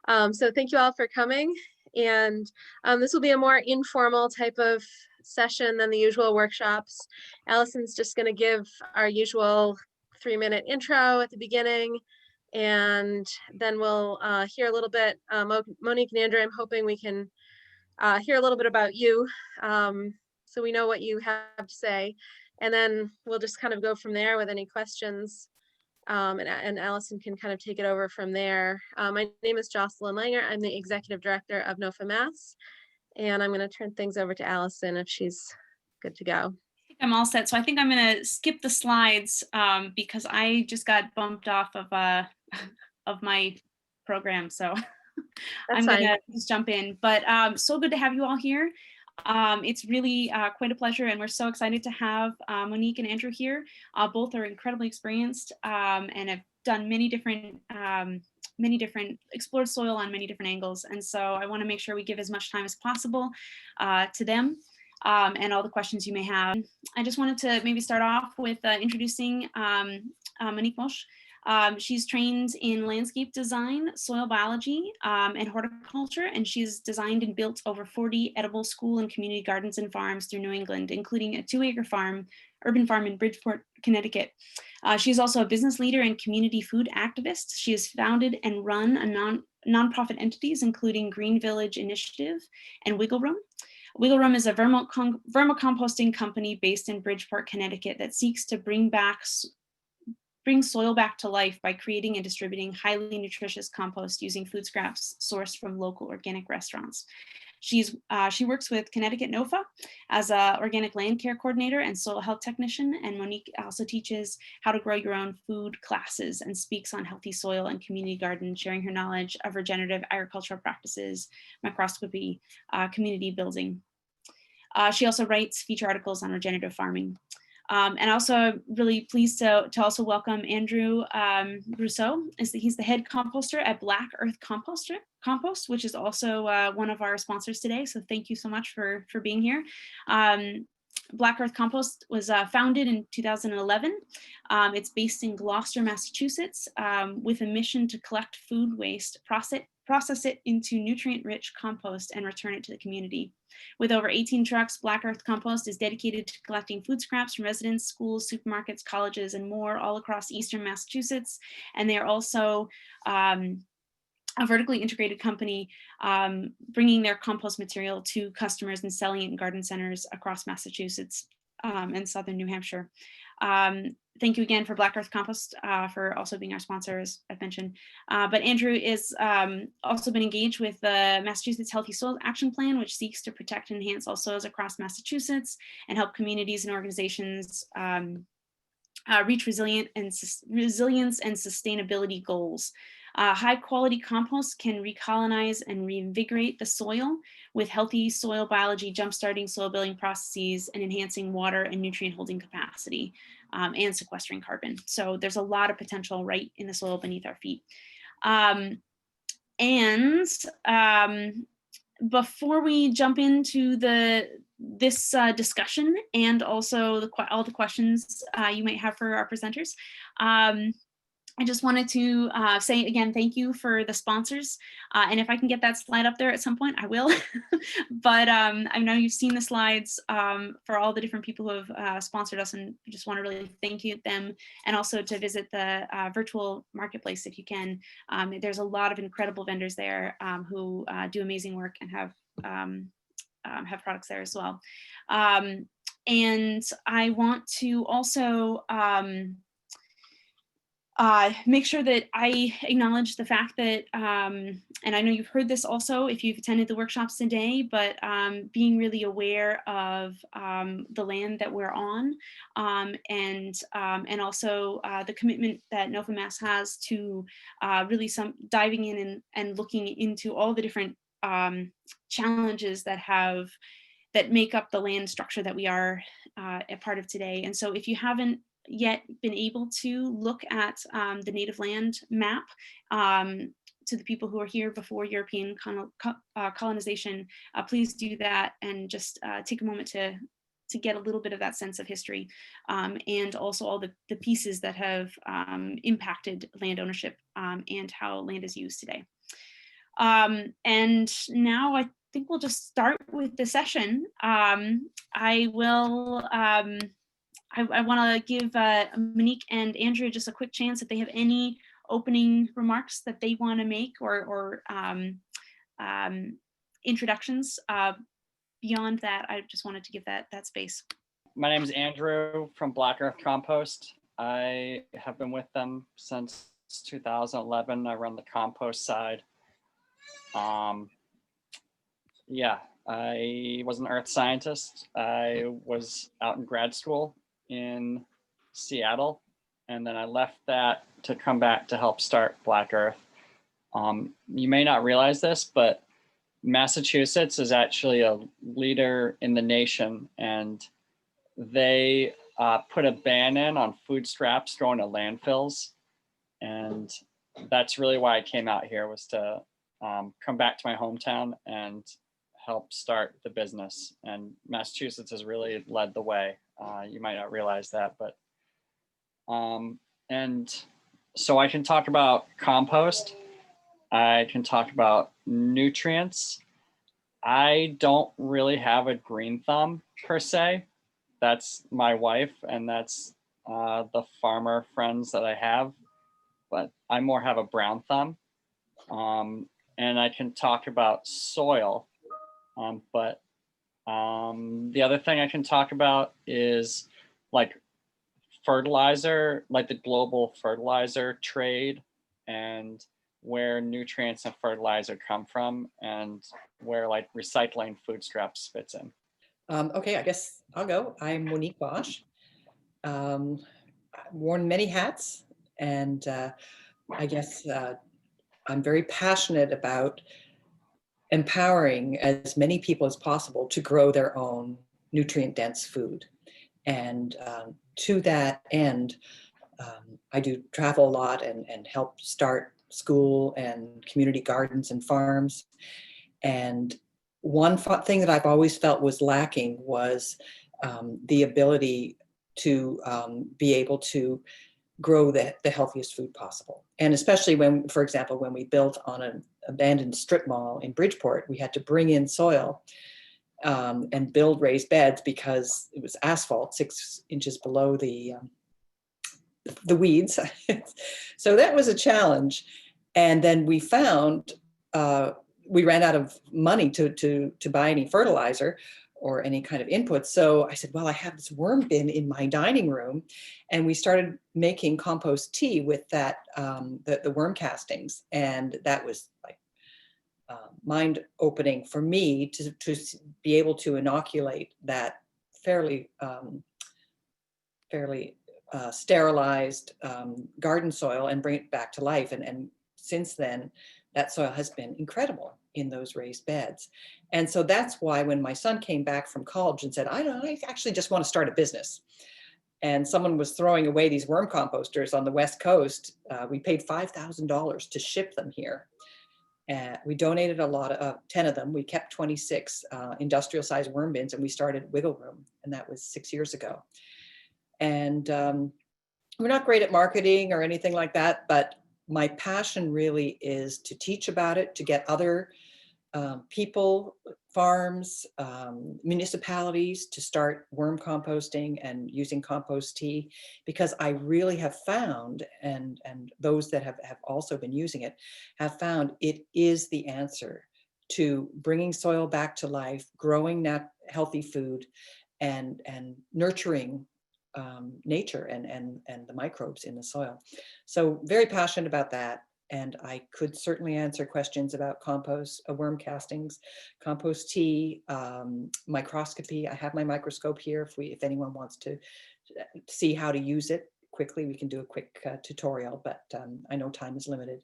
So thank you all for coming. And this will be a more informal type of session than the usual workshops. Allison's just going to give our usual 3-minute intro at the beginning, and then we'll hear a little bit. Monique and Andrew, I'm hoping we can hear a little bit about you, so we know what you have to say. And then we'll just kind of go from there with any questions. And Allison can kind of take it over from there. My name is Jocelyn Langer. I'm the Executive Director of NOFA Mass, and I'm going to turn things over to Allison if she's good to go. I think I'm all set. So I think I'm going to skip the slides because I just got bumped off of my program. So I'm going to just jump in. But so good to have you all here. It's really quite a pleasure, and we're so excited to have Monique and Andrew here. Both are incredibly experienced and have done many different explored soil on many different angles. And so I want to make sure we give as much time as possible to them and all the questions you may have. I just wanted to maybe start off with introducing Monique Bosch. She's trained in landscape design, soil biology, and horticulture, and she's designed and built over 40 edible school and community gardens and farms through New England, including a 2-acre urban farm in Bridgeport, Connecticut. She's also a business leader and community food activist. She has founded and run a nonprofit entities, including Green Village Initiative and Wiggle Room. Wiggle Room is a vermicomposting company based in Bridgeport, Connecticut that seeks to bring soil back to life by creating and distributing highly nutritious compost using food scraps sourced from local organic restaurants. She works with Connecticut NOFA as an organic land care coordinator and soil health technician, and Monique also teaches how to grow your own food classes and speaks on healthy soil and community gardens, sharing her knowledge of regenerative agricultural practices, microscopy, community building. She also writes feature articles on regenerative farming. And also really pleased to also welcome Andrew Brousseau. He's the head composter at Black Earth Compost, which is also one of our sponsors today. So thank you so much for being here. Black Earth Compost was founded in 2011. It's based in Gloucester, Massachusetts, with a mission to collect food waste, process it into nutrient-rich compost, and return it to the community. With over 18 trucks, Black Earth Compost is dedicated to collecting food scraps from residents, schools, supermarkets, colleges, and more all across eastern Massachusetts. And they are also a vertically integrated company bringing their compost material to customers and selling it in garden centers across Massachusetts and southern New Hampshire. Thank you again for Black Earth Compost for also being our sponsor, as I've mentioned. But Andrew is also been engaged with the Massachusetts Healthy Soil Action Plan, which seeks to protect and enhance all soils across Massachusetts and help communities and organizations reach resilience and sustainability goals. High quality compost can recolonize and reinvigorate the soil with healthy soil biology, jumpstarting soil building processes and enhancing water and nutrient holding capacity and sequestering carbon. So there's a lot of potential right in the soil beneath our feet. Before we jump into this discussion and also all the questions you might have for our presenters, I just wanted to say again, thank you for the sponsors. And if I can get that slide up there at some point, I will. But I know you've seen the slides for all the different people who have sponsored us, and I just want to really thank them, and also to visit the virtual marketplace if you can. There's a lot of incredible vendors there who do amazing work and have products there as well. And I want to also make sure that I acknowledge the fact that, and I know you've heard this also if you've attended the workshops today, but being really aware of the land that we're on, and also the commitment that NOFA Mass has to really diving in and looking into all the different challenges that make up the land structure that we are a part of today. And so if you haven't yet been able to look at the native land map to the people who are here before European colonization, please do that and just take a moment to get a little bit of that sense of history, and also all the pieces that have impacted land ownership and how land is used today. And now I think we'll just start with the session. I want to give Monique and Andrea just a quick chance if they have any opening remarks that they want to make, or introductions. Beyond that, I just wanted to give that space. My name is Andrew from Black Earth Compost. I have been with them since 2011. I run the compost side. Yeah, I was an earth scientist. I was out in grad school in Seattle, and then I left that to come back to help start Black Earth. You may not realize this, but Massachusetts is actually a leader in the nation, and they put a ban in on food scraps going to landfills. And that's really why I came out here, was to come back to my hometown and help start the business. And Massachusetts has really led the way. You might not realize that, but and so I can talk about compost. I can talk about nutrients. I don't really have a green thumb per se. That's my wife, and that's the farmer friends that I have. But I more have a brown thumb. And I can talk about soil. But the other thing I can talk about is like fertilizer, like the global fertilizer trade, and where nutrients and fertilizer come from, and where like recycling food scraps fits in. Okay, I guess I'll go. I'm Monique Bosch. I've worn many hats, and I guess I'm very passionate about empowering as many people as possible to grow their own nutrient-dense food. And to that end, I do travel a lot and help start school and community gardens and farms. And one thing that I've always felt was lacking was the ability to be able to grow the healthiest food possible. And especially when, for example, when we built on an abandoned strip mall in Bridgeport, we had to bring in soil and build raised beds because it was asphalt 6 inches below the weeds. So that was a challenge. And then we found, we ran out of money to buy any fertilizer or any kind of input. So I said, well, I have this worm bin in my dining room. And we started making compost tea with that, the worm castings. And that was like mind opening for me to be able to inoculate that fairly sterilized garden soil and bring it back to life. And since then, that soil has been incredible in those raised beds. And so that's why when my son came back from college and said, I actually just want to start a business. And someone was throwing away these worm composters on the West Coast. We paid $5,000 to ship them here. We donated a lot of 10 of them. We kept 26 industrial sized worm bins, and we started Wiggle Room. And that was 6 years ago. And we're not great at marketing or anything like that, but my passion really is to teach about it, to get other people, farms, municipalities to start worm composting and using compost tea, because I really have found, and those that have also been using it, have found it is the answer to bringing soil back to life, growing healthy food, and nurturing nature and the microbes in the soil. So very passionate about that. And I could certainly answer questions about compost, worm castings, compost tea, microscopy. I have my microscope here. If anyone wants to see how to use it quickly, we can do a quick tutorial, but I know time is limited.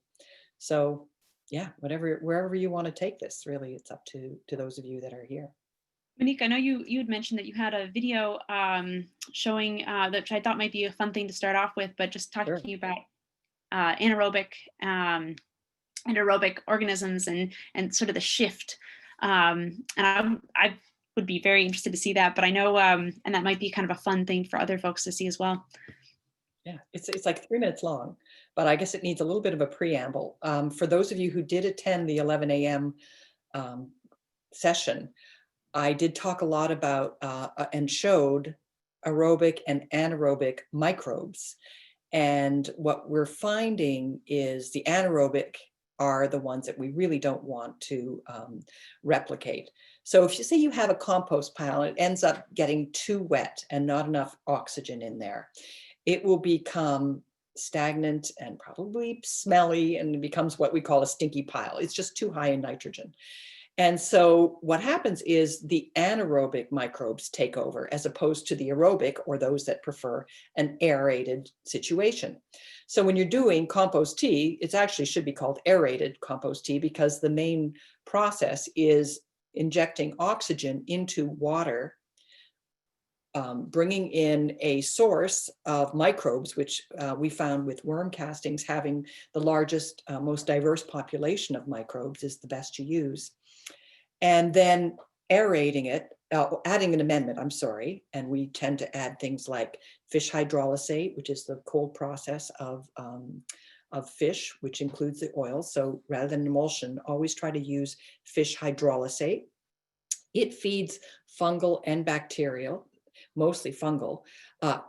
So yeah, wherever you want to take this, really, it's up to those of you that are here. Monique, I know you had mentioned that you had a video showing that I thought might be a fun thing to start off with, but just talking Sure. about anaerobic organisms and sort of the shift. And I would be very interested to see that, but I know, and that might be kind of a fun thing for other folks to see as well. Yeah, it's like 3 minutes long, but I guess it needs a little bit of a preamble. For those of you who did attend the 11 a.m. Session, I did talk a lot about and showed aerobic and anaerobic microbes. And what we're finding is the anaerobic are the ones that we really don't want to replicate. So if you say you have a compost pile, it ends up getting too wet and not enough oxygen in there, it will become stagnant and probably smelly, and it becomes what we call a stinky pile. It's just too high in nitrogen. And so what happens is the anaerobic microbes take over as opposed to the aerobic, or those that prefer an aerated situation. So when you're doing compost tea, it actually should be called aerated compost tea, because the main process is injecting oxygen into water, bringing in a source of microbes, which we found with worm castings having the largest, most diverse population of microbes is the best to use. And then aerating it, adding an amendment, I'm sorry. And we tend to add things like fish hydrolysate, which is the cold process of fish, which includes the oil. So rather than emulsion, always try to use fish hydrolysate. It feeds fungal and bacterial, mostly fungal.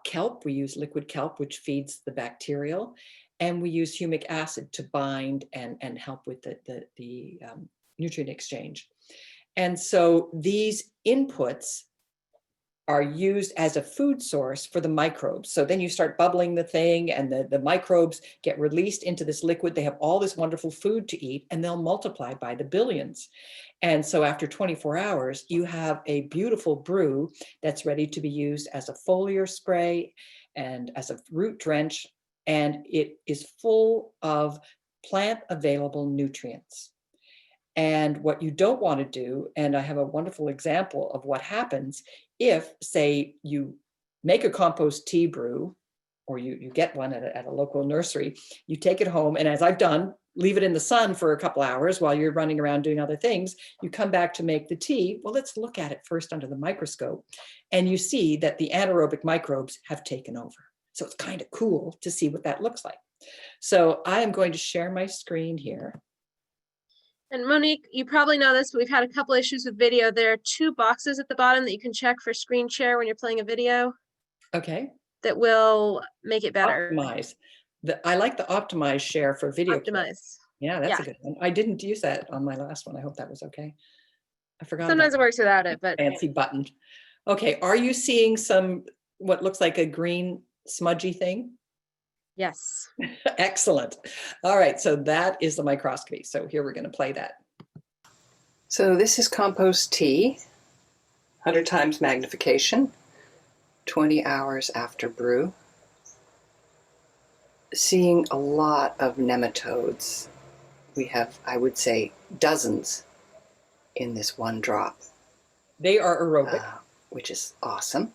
Kelp, we use liquid kelp, which feeds the bacterial. And we use humic acid to bind and help with the nutrient exchange. And so these inputs are used as a food source for the microbes. So then you start bubbling the thing, and the microbes get released into this liquid. They have all this wonderful food to eat, and they'll multiply by the billions. And so after 24 hours, you have a beautiful brew that's ready to be used as a foliar spray and as a root drench. And it is full of plant available nutrients. And what you don't want to do, and I have a wonderful example of what happens if, say, you make a compost tea brew, or you get one at a local nursery, you take it home, and as I've done, leave it in the sun for a couple hours while you're running around doing other things. You come back to make the tea. Well, let's look at it first under the microscope. And you see that the anaerobic microbes have taken over. So it's kind of cool to see what that looks like. So I am going to share my screen here. And Monique, you probably know this, but we've had a couple issues with video. There are 2 boxes at the bottom that you can check for screen share when you're playing a video. Okay. That will make it better. Optimize. I like the optimize share for video. Optimize. Yeah, that's a good one. I didn't use that on my last one. I hope that was okay. I forgot. Sometimes it works without it, but fancy button. Okay, are you seeing what looks like a green smudgy thing? yes. Excellent. All right, so that is the microscopy. So here we're going to play that. So this is compost tea, 100 times magnification, 20 hours after brew. Seeing a lot of nematodes. We have, I would say, dozens in this one drop. They are aerobic. Which is awesome.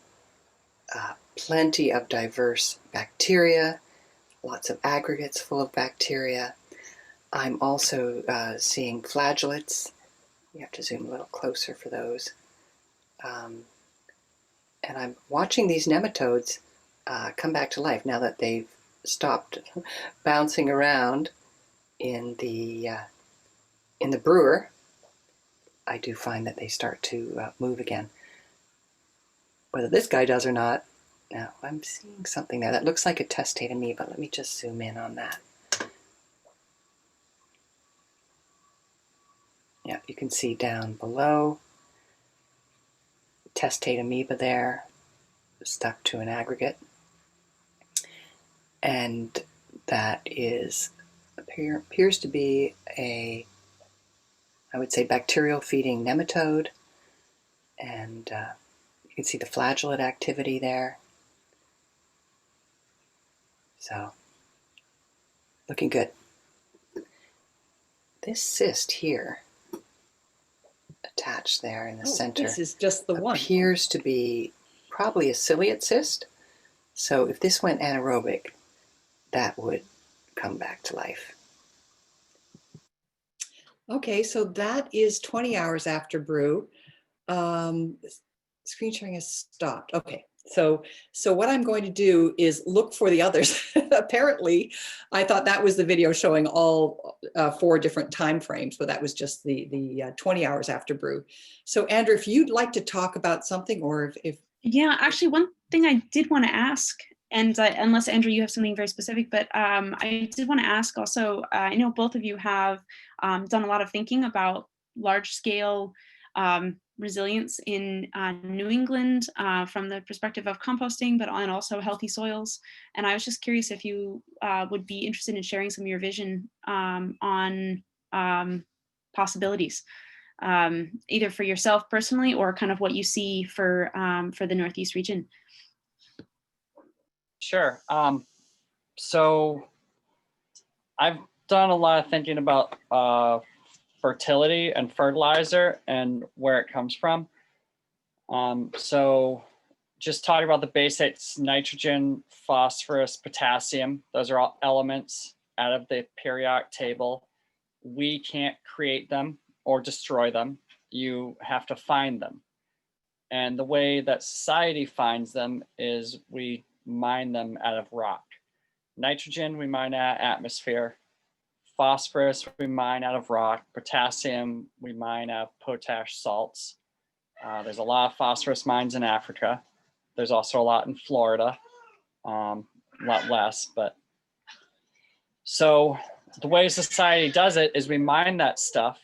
Plenty of diverse bacteria, lots of aggregates full of bacteria. I'm also seeing flagellates. You have to zoom a little closer for those. And I'm watching these nematodes come back to life now that they've stopped bouncing around in the brewer. I do find that they start to move again. Whether this guy does or not, now I'm seeing something there that looks like a testate amoeba. Let me just zoom in on that. Yeah, you can see down below, testate amoeba there, stuck to an aggregate. And that is appears to be a, I would say, bacterial feeding nematode. And you can see the flagellate activity there. So, looking good. This cyst here, attached there in the center, This is just the one. appears to be probably a ciliate cyst. So if this went anaerobic, that would come back to life. Okay, so that is 20 hours after brew. Screen sharing has stopped. Okay, So what I'm going to do is look for the others. Apparently, I thought that was the video showing all 4 different time frames, but that was just the 20 hours after brew. So Andrew, if you'd like to talk about something, or if Yeah, actually, one thing I did want to ask, and unless Andrew, you have something very specific, but I did want to ask also, I know both of you have done a lot of thinking about large scale resilience in New England from the perspective of composting, but and also healthy soils. And I was just curious if you would be interested in sharing some of your vision on possibilities, either for yourself personally or kind of what you see for the Northeast region. Sure. So I've done a lot of thinking about fertility and fertilizer and where it comes from. So just talking about the basics: nitrogen, phosphorus, potassium. Those are all elements out of the periodic table. We can't create them or destroy them. You have to find them. And the way that society finds them is we mine them out of rock. Nitrogen, we mine out of atmosphere. Phosphorus, we mine out of rock. Potassium, we mine out of potash salts. There's a lot of phosphorus mines in Africa. There's also a lot in Florida, a lot less. But so the way society does it is we mine that stuff,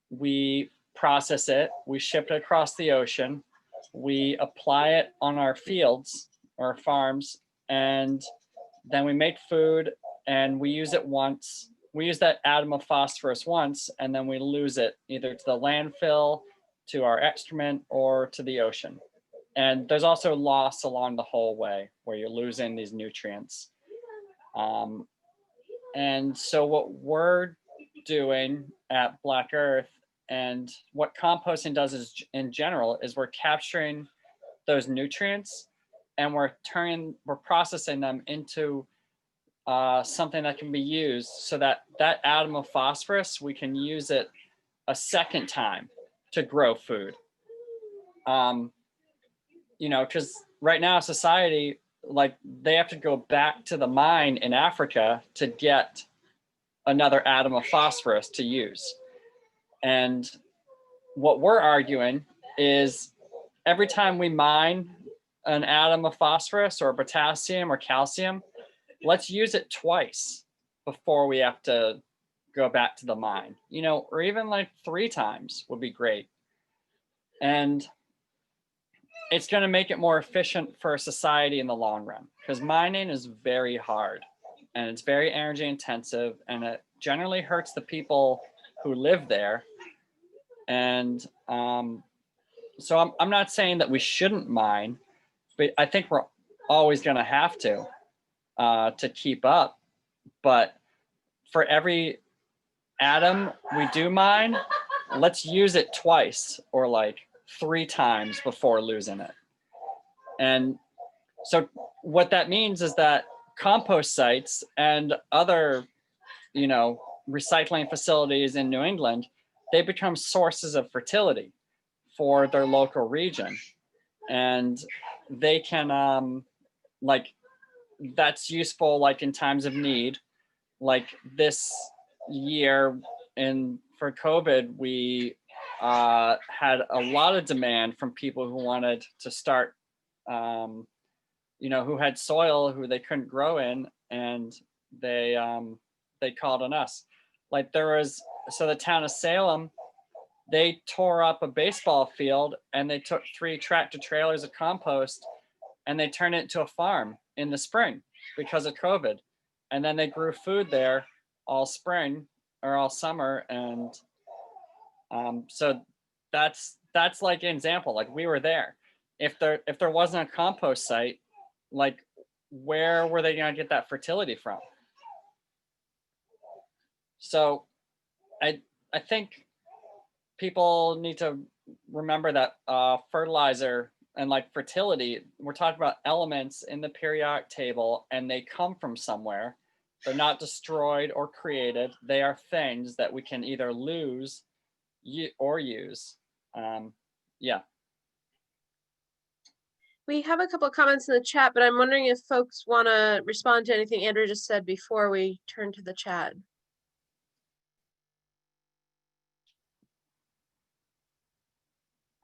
we process it, we ship it across the ocean, we apply it on our fields or farms, and then we make food and we use it once. We use that atom of phosphorus once, and then we lose it either to the landfill, to our excrement, or to the ocean. And there's also loss along the whole way where you're losing these nutrients. And so what we're doing at Black Earth, and what composting does is, in general, is we're capturing those nutrients and we're processing them into something that can be used, so that that atom of phosphorus, we can use it a second time to grow food. You know, because right now society, like, they have to go back to the mine in Africa to get another atom of phosphorus to use. And what we're arguing is every time we mine an atom of phosphorus or potassium or calcium, let's use it twice before we have to go back to the mine, you know, or even like 3 times would be great. And it's going to make it more efficient for society in the long run, because mining is very hard and it's very energy intensive, and it generally hurts the people who live there. And so I'm not saying that we shouldn't mine, but I think we're always going to have to keep up. But for every atom we do mine, let's use it twice or like 3 times before losing it. And so what that means is that compost sites and other, you know, recycling facilities in New England, they become sources of fertility for their local region. And they can, like, that's useful like in times of need. Like this year for COVID, we had a lot of demand from people who wanted to start, you know, who had soil who they couldn't grow in, and they called on us. Like so the town of Salem, they tore up a baseball field and they took 3 tractor trailers of compost and they turned it into a farm in the spring because of COVID. And then they grew food there all spring or all summer. And so that's like an example. Like, we were there. If there wasn't a compost site, like, where were they going to get that fertility from? So I think people need to remember that fertilizer and like fertility, we're talking about elements in the periodic table, and they come from somewhere. They're not destroyed or created. They are things that we can either lose or use. Yeah. We have a couple of comments in the chat, but I'm wondering if folks want to respond to anything Andrew just said before we turn to the chat.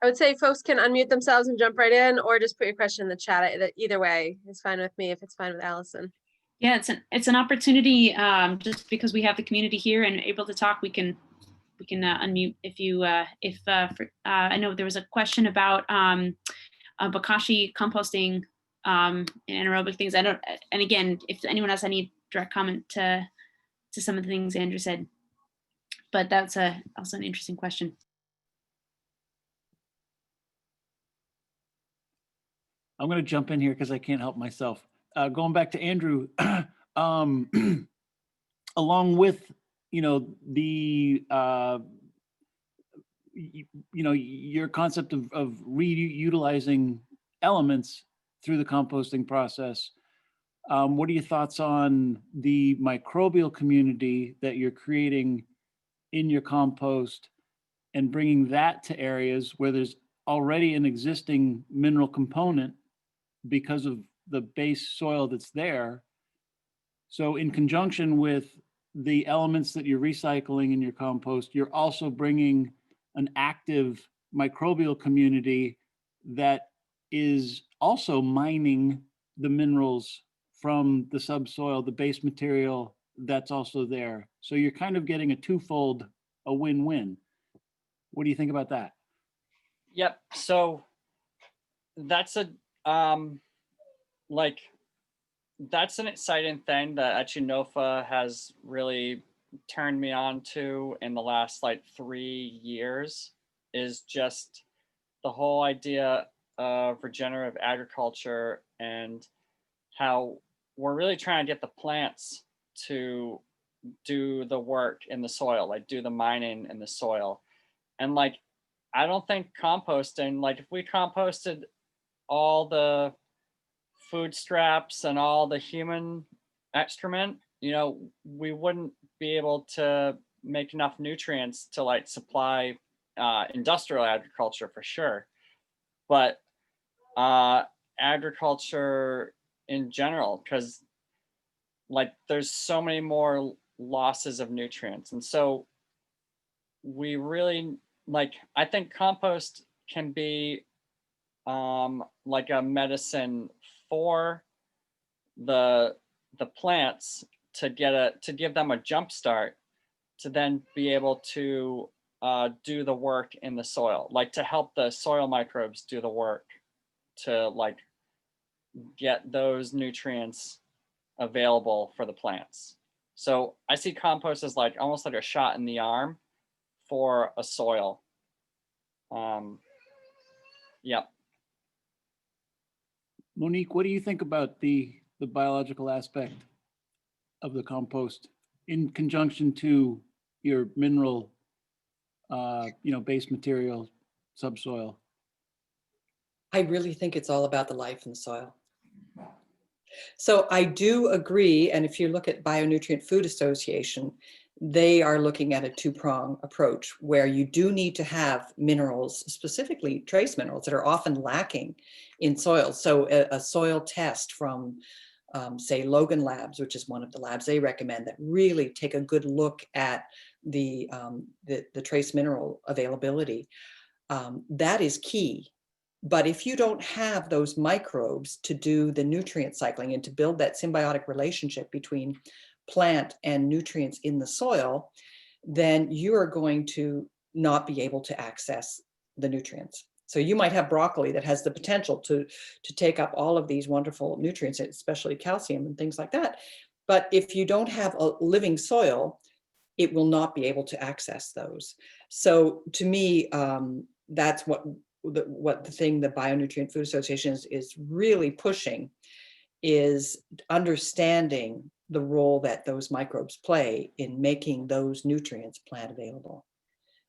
I would say folks can unmute themselves and jump right in, or just put your question in the chat. Either way is fine with me if it's fine with Allison. Yeah, it's an opportunity. Just because we have the community here and able to talk, we can unmute if you I know there was a question about bokashi composting and anaerobic things. I don't. And again, if anyone has any direct comment to some of the things Andrew said, but that's also an interesting question. I'm going to jump in here because I can't help myself. Going back to Andrew, along with, the, your concept of reutilizing elements through the composting process, what are your thoughts on the microbial community that you're creating in your compost and bringing that to areas where there's already an existing mineral component because of the base soil that's there? So in conjunction with the elements that you're recycling in your compost, you're also bringing an active microbial community that is also mining the minerals from the subsoil, the base material that's also there. So you're kind of getting a win-win. What do you think about that? Yep. So that's that's an exciting thing that actually NOFA has really turned me on to in the last 3 years, is just the whole idea of regenerative agriculture and how we're really trying to get the plants to do the work in the soil, do the mining in the soil. And I don't think composting, if we composted all the food scraps and all the human excrement, we wouldn't be able to make enough nutrients to supply industrial agriculture for sure. But agriculture in general, because there's so many more losses of nutrients. And so we really I think compost can be a medicine for the plants to give them a jump start to then be able to do the work in the soil, to help the soil microbes do the work to get those nutrients available for the plants. So I see compost as almost like a shot in the arm for a soil. Yep. Monique, what do you think about the biological aspect of the compost in conjunction to your mineral, base material, subsoil? I really think it's all about the life in the soil. So I do agree. And if you look at Bionutrient Food Association, they are looking at a two-prong approach where you do need to have minerals, specifically trace minerals that are often lacking in soil. So a soil test from, say, Logan Labs, which is one of the labs they recommend that really take a good look at the trace mineral availability. That is key. But if you don't have those microbes to do the nutrient cycling and to build that symbiotic relationship between plant and nutrients in the soil, then you are going to not be able to access the nutrients. So you might have broccoli that has the potential to take up all of these wonderful nutrients, especially calcium and things like that. But if you don't have a living soil, it will not be able to access those. So to me, that's what the thing the Bionutrient Food Association is really pushing, is understanding the role that those microbes play in making those nutrients plant available.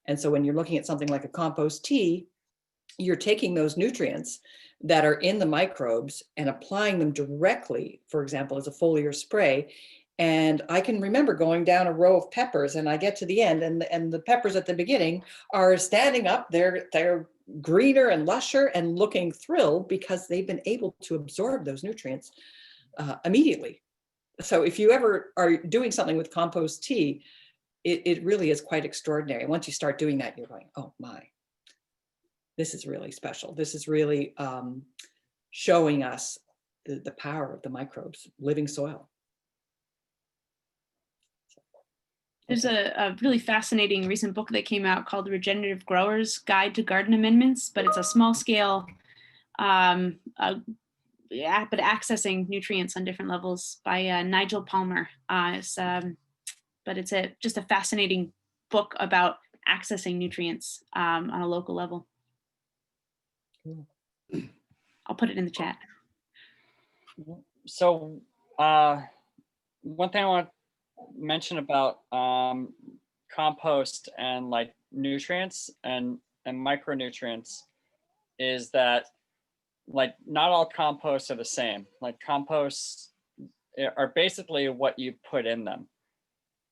And so when you're looking at something like a compost tea, you're taking those nutrients that are in the microbes and applying them directly, for example, as a foliar spray, And I can remember going down a row of peppers, and I get to the end, and the peppers at the beginning are standing up. They're greener and lusher and looking thrilled because they've been able to absorb those nutrients immediately. So if you ever are doing something with compost tea, it really is quite extraordinary. Once you start doing that, you're going, oh my, this is really special. This is really showing us the power of the microbes, living soil. There's a really fascinating recent book that came out called The Regenerative Grower's Guide to Garden Amendments, but it's a small scale, but accessing nutrients on different levels by Nigel Palmer. But it's just a fascinating book about accessing nutrients on a local level. I'll put it in the chat. So one thing I want to mention about compost and like nutrients and micronutrients is that like not all composts are the same. Like composts are basically what you put in them.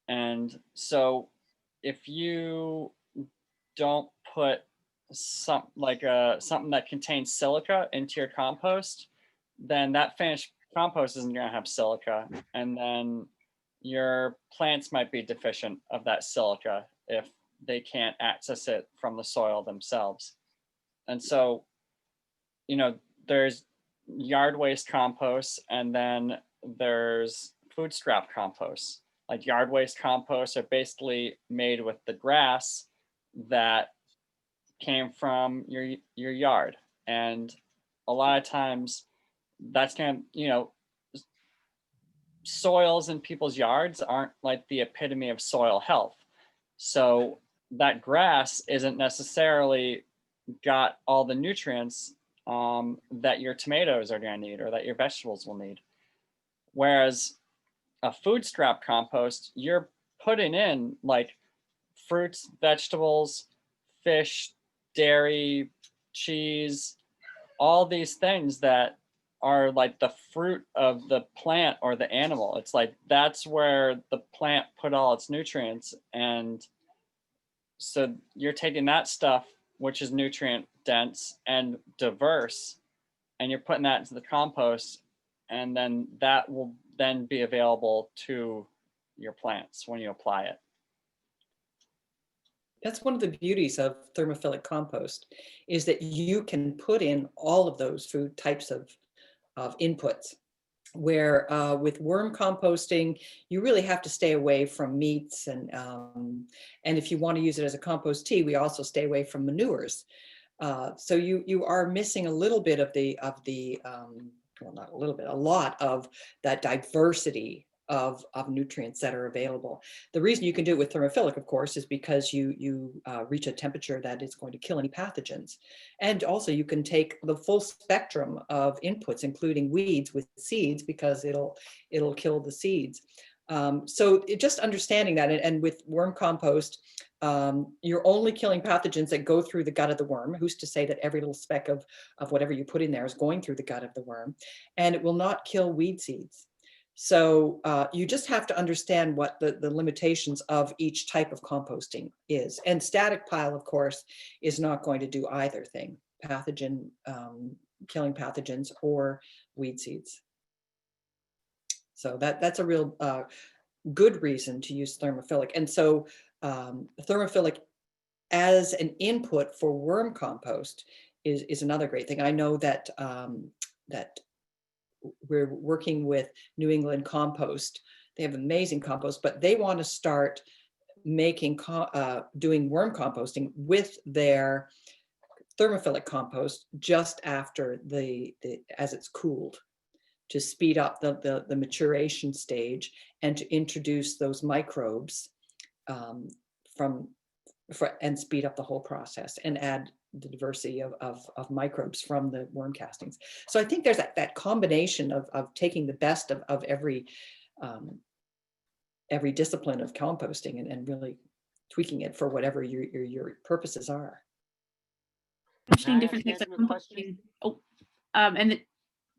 And so if you don't put something that contains silica into your compost, then that finished compost isn't going to have silica, and then your plants might be deficient of that silica if they can't access it from the soil themselves. And so, you know, there's yard waste compost, and then there's food scrap compost. Like yard waste composts are basically made with the grass that came from your yard. And a lot of times that's kind of, you know, soils in people's yards aren't like the epitome of soil health. So that grass isn't necessarily got all the nutrients that your tomatoes are going to need or that your vegetables will need. Whereas a food scrap compost, you're putting in like fruits, vegetables, fish, dairy, cheese, all these things that are like the fruit of the plant or the animal. It's like that's where the plant put all its nutrients. And so you're taking that stuff, which is nutrient dense and diverse, and you're putting that into the compost, and then that will then be available to your plants when you apply it. That's one of the beauties of thermophilic compost, is that you can put in all of those food types of inputs, where with worm composting, you really have to stay away from meats, and if you want to use it as a compost tea, we also stay away from manures. So you are missing a little bit of well, not a little bit, a lot of that diversity of nutrients that are available. The reason you can do it with thermophilic, of course, is because you reach a temperature that is going to kill any pathogens. And also you can take the full spectrum of inputs, including weeds with seeds, because it'll kill the seeds. So just understanding that, and with worm compost, you're only killing pathogens that go through the gut of the worm. Who's to say that every little speck of whatever you put in there is going through the gut of the worm, and it will not kill weed seeds. So you just have to understand what the limitations of each type of composting is. And static pile, of course, is not going to do either thing, pathogen, killing pathogens or weed seeds. So that's a real good reason to use thermophilic. And so thermophilic as an input for worm compost is another great thing. I know that that we're working with New England Compost. They have amazing compost, but they want to start making doing worm composting with their thermophilic compost just after as it's cooled, to speed up the maturation stage and to introduce those microbes and speed up the whole process and add the diversity of microbes from the worm castings. So I think there's that combination of taking the best of every discipline of composting and really tweaking it for whatever your purposes are. Mentioning different types of composting. Oh,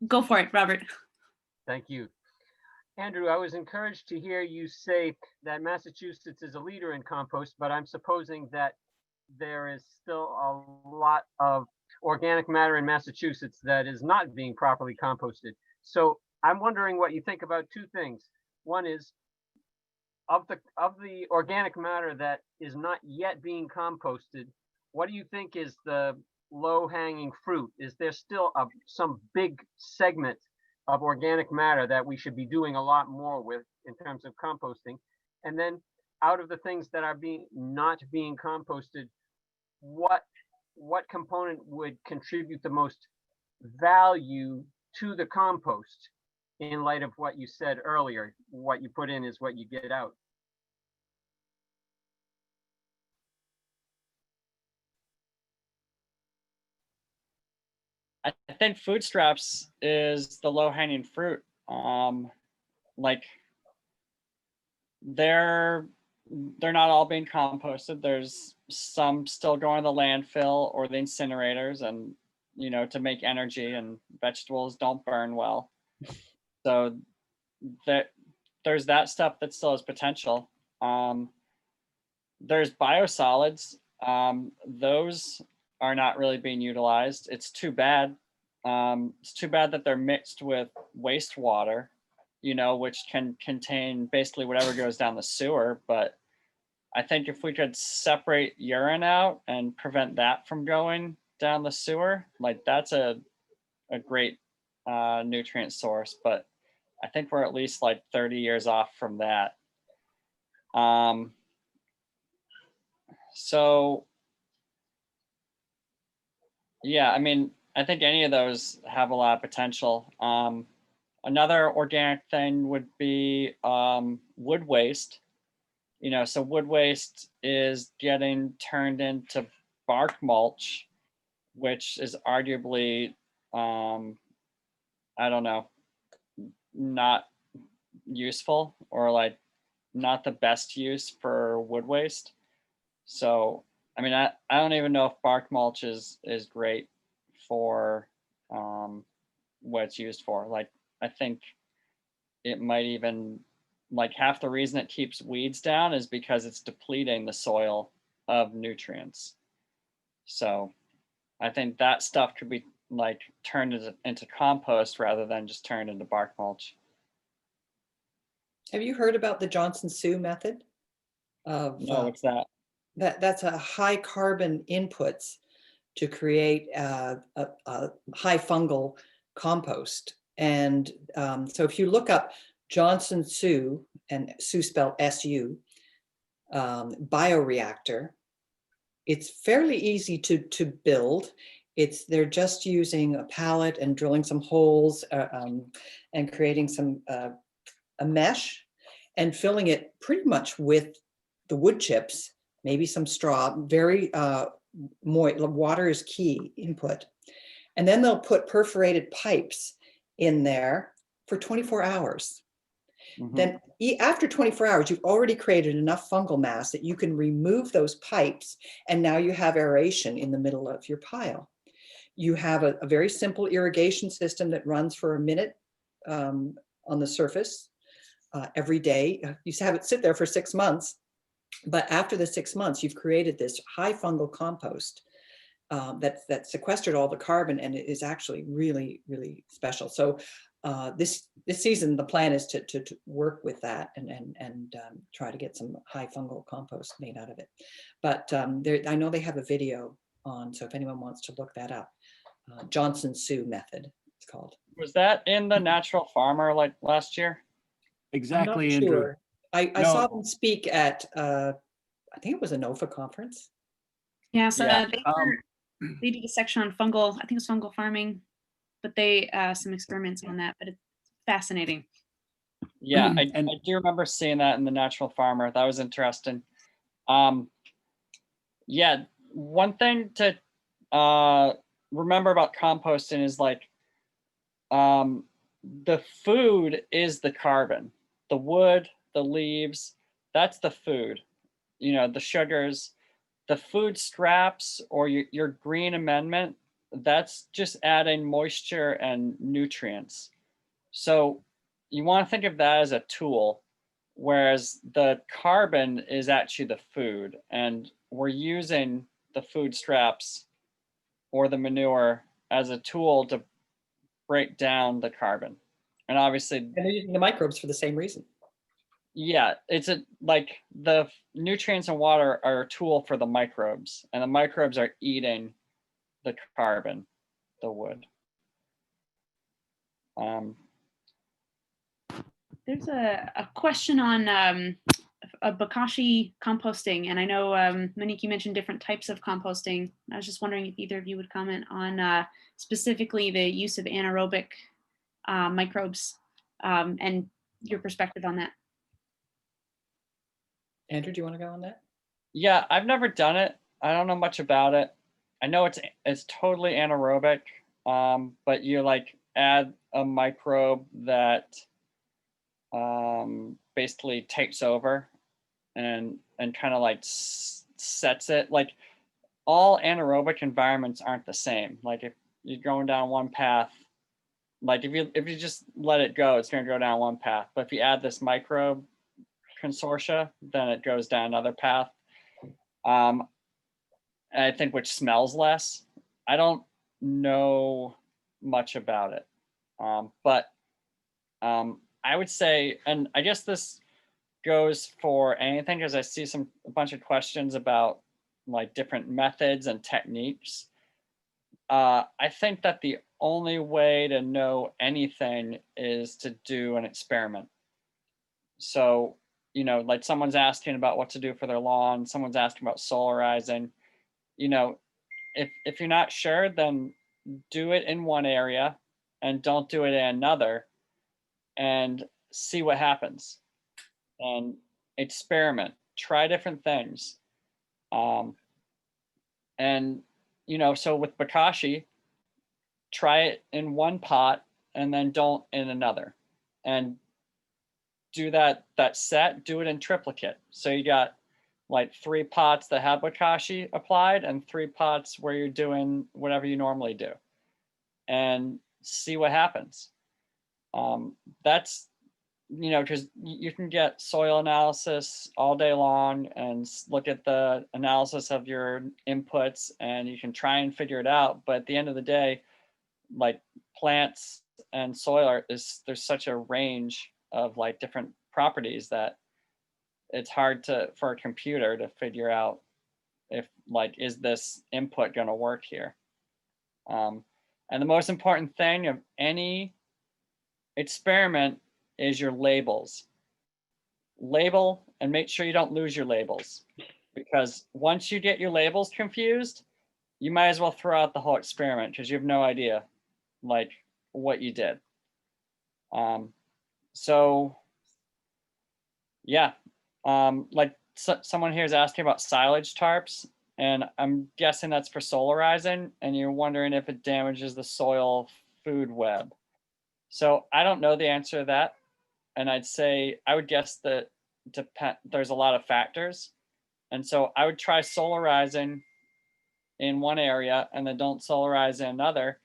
go for it, Robert. Thank you. Andrew, I was encouraged to hear you say that Massachusetts is a leader in compost, but I'm supposing that there is still a lot of organic matter in Massachusetts that is not being properly composted. So I'm wondering what you think about two things. One is, of the organic matter that is not yet being composted, what do you think is the low-hanging fruit? Is there still some big segment of organic matter that we should be doing a lot more with in terms of composting? And then out of the things that are not being composted, what component would contribute the most value to the compost in light of what you said earlier? What you put in is what you get out. I think food scraps is the low hanging fruit. Like they're not all being composted. There's some still going to the landfill or the incinerators, and to make energy, and vegetables don't burn well. So there's that stuff that still has potential. There's biosolids. Those are not really being utilized. It's too bad. It's too bad that they're mixed with wastewater, which can contain basically whatever goes down the sewer. But I think if we could separate urine out and prevent that from going down the sewer, like that's a great nutrient source. But I think we're at least like 30 years off from that. So yeah, I mean, I think any of those have a lot of potential. Another organic thing would be wood waste. So wood waste is getting turned into bark mulch, which is arguably, I don't know, not useful, or like not the best use for wood waste. So I mean, I don't even know if bark mulch is great for what it's used for. Like, I think it might even, like, half the reason it keeps weeds down is because it's depleting the soil of nutrients. So I think that stuff could be like turned into compost rather than just turned into bark mulch. Have you heard about the Johnson-Su method? No, what's that? That's a high carbon inputs to create a high fungal compost. And so if you look up Johnson-Su, and Su spelled S-U, bioreactor, it's fairly easy to build. They're just using a pallet and drilling some holes and creating some a mesh and filling it pretty much with the wood chips, maybe some straw, very moist. Water is key input. And then they'll put perforated pipes in there for 24 hours. Mm-hmm. Then after 24 hours, you've already created enough fungal mass that you can remove those pipes, and now you have aeration in the middle of your pile. You have a very simple irrigation system that runs for a minute on the surface every day. You have it sit there for 6 months. But after the 6 months, you've created this high fungal compost that sequestered all the carbon, and it is actually really, really special. So this season, the plan is to work with that and try to get some high fungal compost made out of it. But I know they have a video on, so if anyone wants to look that up, Johnson-Su method, it's called. Was that in the Natural Farmer like last year? Exactly, I'm not Andrew. sure. I saw them speak at, I think it was a NOFA conference. Yeah, so Yeah. they did a section on fungal, I think it was fungal farming, but they some experiments on that, but it's fascinating. Yeah, I do remember seeing that in the Natural Farmer. That was interesting. Yeah, one thing to remember about composting is like the food is the carbon, the wood, the leaves, that's the food, the sugars. The food scraps or your green amendment, that's just adding moisture and nutrients. So you want to think of that as a tool, whereas the carbon is actually the food, and we're using the food scraps or the manure as a tool to break down the carbon. And obviously, And they're using the microbes for the same reason. yeah, it's like the nutrients in water are a tool for the microbes, and the microbes are eating the carbon, the wood. There's a question on bokashi composting, and I know Monique, you mentioned different types of composting. I was just wondering if either of you would comment on specifically the use of anaerobic microbes and your perspective on that. Andrew, do you want to go on that? Yeah, I've never done it. I don't know much about it. I know it's totally anaerobic, but you like add a microbe that basically takes over and kind of like sets it. Like all anaerobic environments aren't the same. Like if you're going down one path, like if you just let it go, it's going to go down one path. But if you add this microbe consortia, then it goes down another path. I think which smells less. I don't know much about it, but I would say, and I guess this goes for anything because I see a bunch of questions about like different methods and techniques. I think that the only way to know anything is to do an experiment. So, you know, like someone's asking about what to do for their lawn, someone's asking about solarizing. You know, if you're not sure, then do it in one area and don't do it in another and see what happens and experiment, try different things. And, you know, so with bokashi, try it in one pot and then don't in another. And do that set, do it in triplicate. So you got like 3 pots that have bokashi applied and 3 pots where you're doing whatever you normally do and see what happens. That's, you know, because you can get soil analysis all day long and look at the analysis of your inputs and you can try and figure it out. But at the end of the day, like plants and soil there's such a range of like different properties that it's hard for a computer to figure out if like, is this input going to work here? And the most important thing of any experiment is your labels. Label and make sure you don't lose your labels, because once you get your labels confused, you might as well throw out the whole experiment because you have no idea like what you did. So yeah, like someone here is asking about silage tarps, and I'm guessing that's for solarizing, and you're wondering if it damages the soil food web. So I don't know the answer to that, and I'd say I would guess that there's a lot of factors, and so I would try solarizing in one area and then don't solarize in another.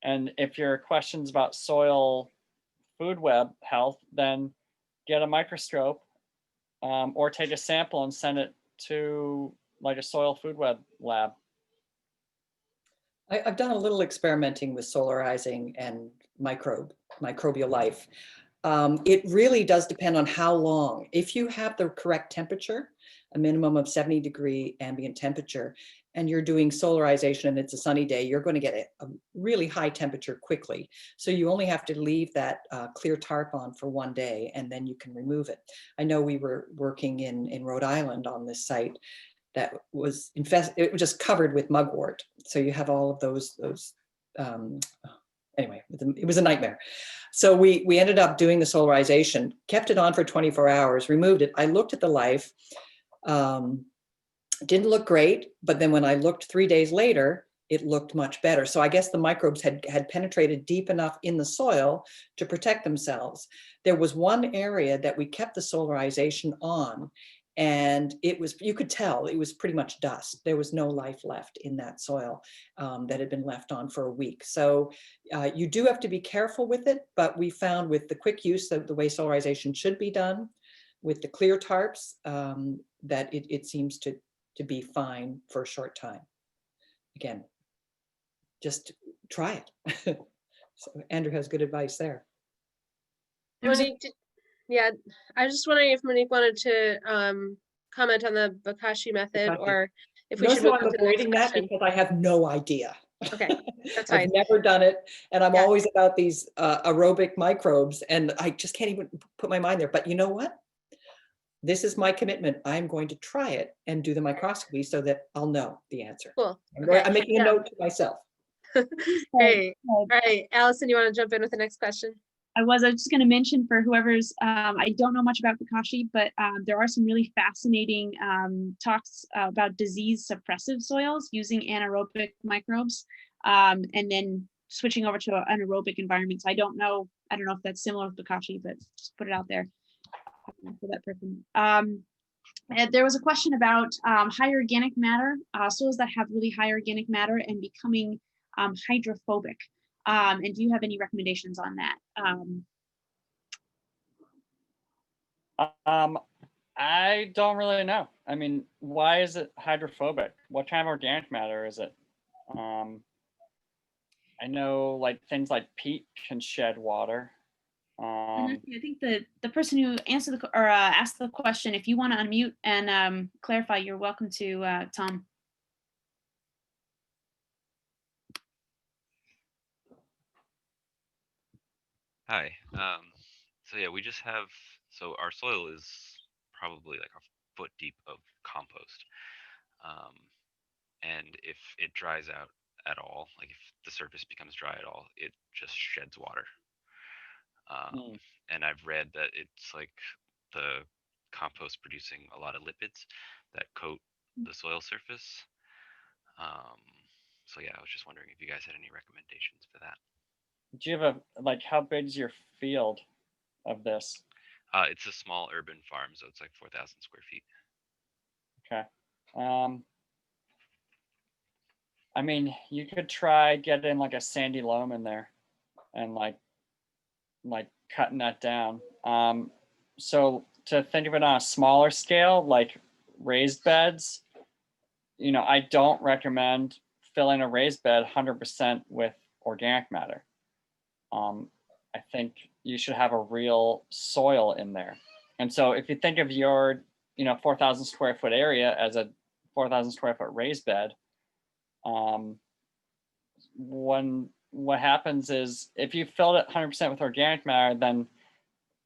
And if your question's about soil food web health, then get a microscope or take a sample and send it to like a soil food web lab. I've done a little experimenting with solarizing and microbial life. It really does depend on how long. If you have the correct temperature, a minimum of 70-degree ambient temperature, and you're doing solarization and it's a sunny day, you're going to get a really high temperature quickly. So you only have to leave that clear tarp on for one day and then you can remove it. I know we were working in Rhode Island on this site that was infested, it was just covered with mugwort. So you have all of those anyway, it was a nightmare. So we ended up doing the solarization, kept it on for 24 hours, removed it. I looked at the life, didn't look great, but then when I looked 3 days later, it looked much better. So I guess the microbes had penetrated deep enough in the soil to protect themselves. There was one area that we kept the solarization on, And it was, you could tell it was pretty much dust. There was no life left in that soil that had been left on for a week. So you do have to be careful with it, but we found with the quick use of the way solarization should be done, with the clear tarps, that it seems to be fine for a short time. Again, just try it. So Andrew has good advice there. Monique, yeah, I was just wondering if Monique wanted to comment on the Bokashi method, Bokashi. or if we No, should so move I'm on to the next avoiding that question. because I have no idea. Okay, that's I've fine. never done it, and I'm Yeah. always about these aerobic microbes, and I just can't even put my mind there. But you know what? This is my commitment. I'm going to try it and do the microscopy so that I'll know the answer. Cool. I'm, Okay. I'm making a Yeah. note to myself. Great. All right, Allison, you want to jump in with the next question? I was just going to mention for whoever's, I don't know much about Bokashi, but there are some really fascinating talks about disease suppressive soils using anaerobic microbes, and then switching over to an anaerobic environment. So I don't know if that's similar with Bokashi, but just put it out there for that person. And there was a question about high organic matter, soils that have really high organic matter and becoming hydrophobic. And do you have any recommendations on that? I don't really know. I mean, why is it hydrophobic? What kind of organic matter is it? I know like things like peat can shed water. I think the person who answered the or asked the question, if you want to unmute and clarify, you're welcome to, Tom. Hi. So yeah, we just have, so our soil is probably like a foot deep of compost. And if it dries out at all, like if the surface becomes dry at all, it just sheds water. And I've read that it's like the compost producing a lot of lipids that coat the soil surface. So yeah, I was just wondering if you guys had any recommendations for that. Do you have like, how big is your field of this? It's a small urban farm, so it's like 4,000 square feet. Okay. I mean, you could try getting like a sandy loam in there and like cutting that down. So to think of it on a smaller scale, like raised beds, you know, I don't recommend filling a raised bed 100% with organic matter. I think you should have a real soil in there. And so if you think of your, 4,000 square foot area as a 4,000 square foot raised bed, what happens is if you filled it 100% with organic matter, then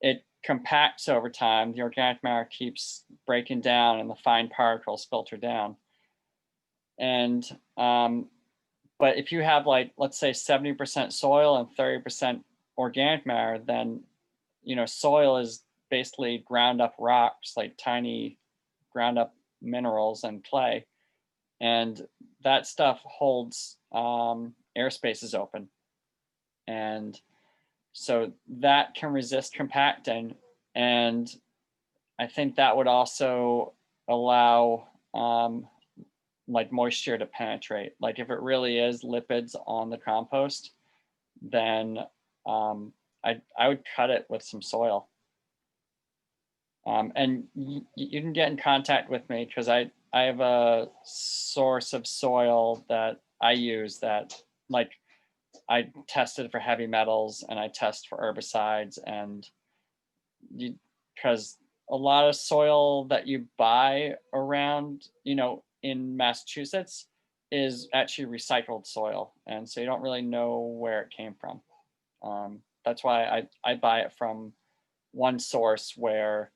it compacts over time. The organic matter keeps breaking down and the fine particles filter down. And but if you have like, let's say 70% soil and 30% organic matter, then soil is basically ground up rocks, like tiny ground up minerals and clay, and that stuff holds air spaces open, and so that can resist compacting. And I think that would also allow like moisture to penetrate. Like if it really is lipids on the compost, then I would cut it with some soil. And you can get in contact with me because I have a source of soil that I use that, like, I tested for heavy metals and I test for herbicides, and because a lot of soil that you buy around, in Massachusetts is actually recycled soil. And so you don't really know where it came from. That's why I buy it from one source where,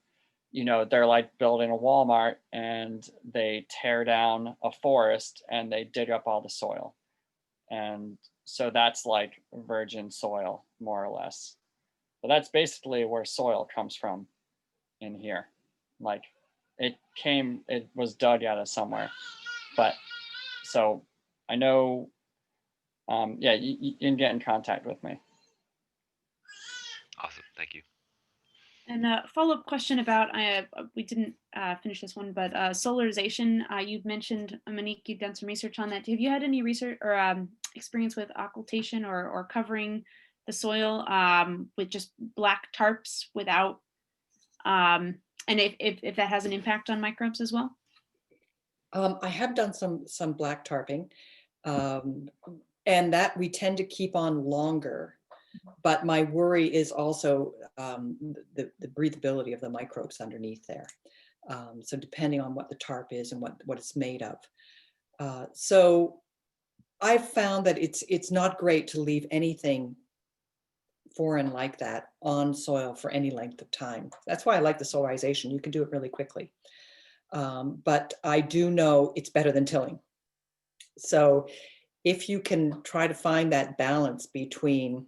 they're like building a Walmart and they tear down a forest and they dig up all the soil. And so that's like virgin soil, more or less. But that's basically where soil comes from in here. Like it was dug out of somewhere. But so I know, yeah, you can get in contact with me. Awesome, thank you. And a follow-up question about, we didn't finish this one, but solarization, you'd mentioned, Monique, you've done some research on that. Have you had any research or experience with occultation or covering the soil with just black tarps without, and if that has an impact on microbes as well? I have done some black tarping, and that we tend to keep on longer. But my worry is also the breathability of the microbes underneath there. So depending on what the tarp is and what it's made of. So I've found that it's not great to leave anything foreign like that on soil for any length of time. That's why I like the solarization. You can do it really quickly. But I do know it's better than tilling. So if you can try to find that balance between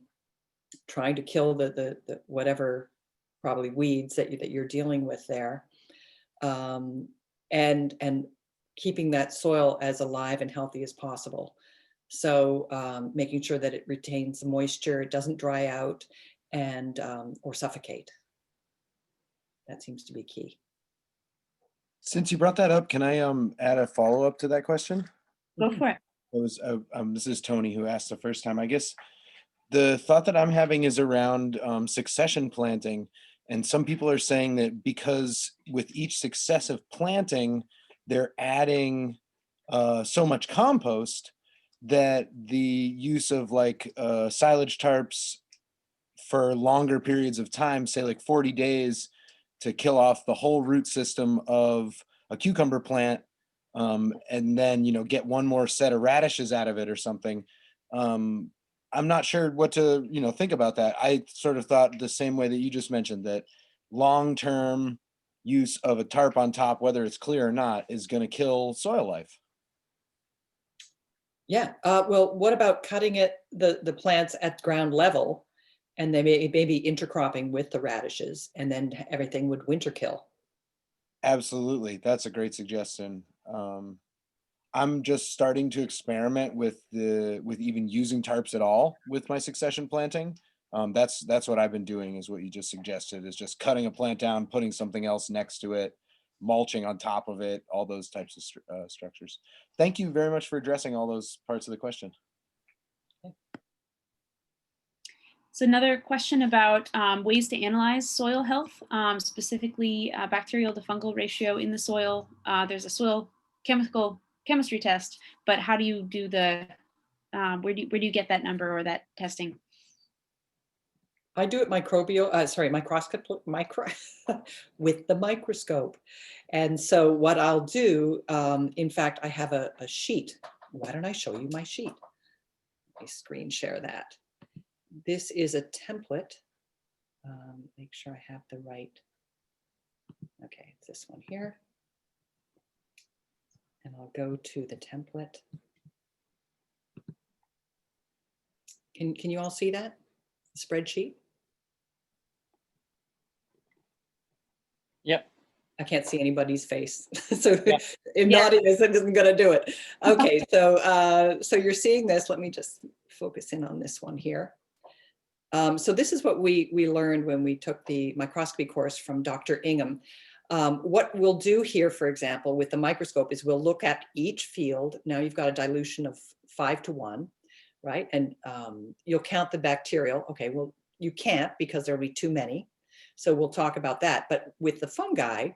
trying to kill the whatever probably weeds that you're dealing with there, and keeping that soil as alive and healthy as possible. So making sure that it retains the moisture, it doesn't dry out and or suffocate. That seems to be key. Since you brought that up, can I add a follow-up to that question? Go for it. It was this is Tony who asked the first time. I guess the thought that I'm having is around succession planting. And some people are saying that because with each successive planting, they're adding so much compost that the use of like silage tarps for longer periods of time, say like 40 days, to kill off the whole root system of a cucumber plant, and then, get one more set of radishes out of it or something. I'm not sure what to, think about that. I sort of thought the same way that you just mentioned, that long-term use of a tarp on top, whether it's clear or not, is going to kill soil life. Yeah. Well, what about cutting the plants at ground level, and they maybe intercropping with the radishes, and then everything would winter kill? Absolutely. That's a great suggestion. I'm just starting to experiment with even using tarps at all with my succession planting. That's what I've been doing, is what you just suggested, is just cutting a plant down, putting something else next to it, mulching on top of it, all those types of structures. Thank you very much for addressing all those parts of the question. So another question about ways to analyze soil health, specifically bacterial to fungal ratio in the soil. There's a soil chemistry test, but how do you do the, where do you get that number or that testing? I do it with the microscope. And so what I'll do, in fact, I have a sheet. Why don't I show you my sheet? Let me screen share that. This is a template. Make sure I have the right. Okay, it's this one here. And I'll go to the template. Can you all see that spreadsheet? Yep. I can't see anybody's face. So Yeah. if nodding isn't going to do it. Okay, so you're seeing this. Let me just focus in on this one here. So this is what we learned when we took the microscopy course from Dr. Ingham. What we'll do here, for example, with the microscope is we'll look at each field. Now you've got a dilution of 5:1, right? And you'll count the bacterial. Okay, well, you can't because there'll be too many. So we'll talk about that. But with the fungi,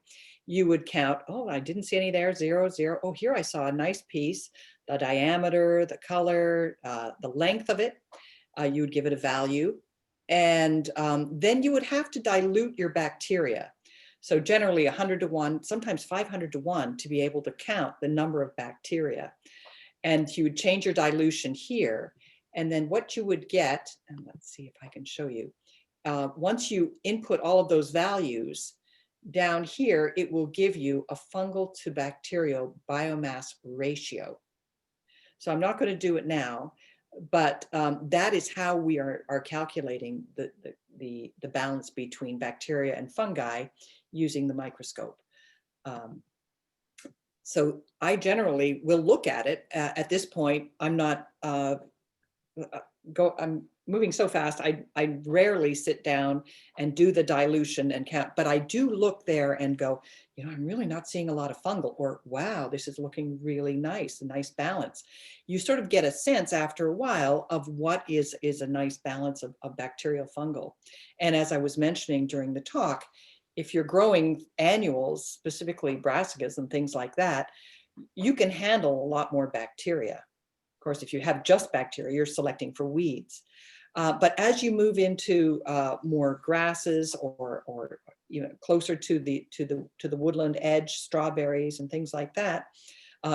you would count, oh, I didn't see any there, 0, 0. Oh, here I saw a nice piece, the diameter, the color, the length of it. You would give it a value. And then you would have to dilute your bacteria. So generally 100:1, sometimes 500:1 to be able to count the number of bacteria. And you would change your dilution here. And then what you would get, and let's see if I can show you, once you input all of those values, down here, it will give you a fungal to bacterial biomass ratio. So I'm not going to do it now, but that is how we are calculating the balance between bacteria and fungi using the microscope. So I generally will look at it. At this point, I'm not moving so fast, I rarely sit down and do the dilution and count, but I do look there and go, you know, I'm really not seeing a lot of fungal, or wow, this is looking really nice, a nice balance. You sort of get a sense after a while of what is a nice balance of bacterial fungal. And as I was mentioning during the talk, if you're growing annuals, specifically brassicas and things like that, you can handle a lot more bacteria. Of course, if you have just bacteria, you're selecting for weeds. But as you move into more grasses or you know, closer to the woodland edge, strawberries and things like that,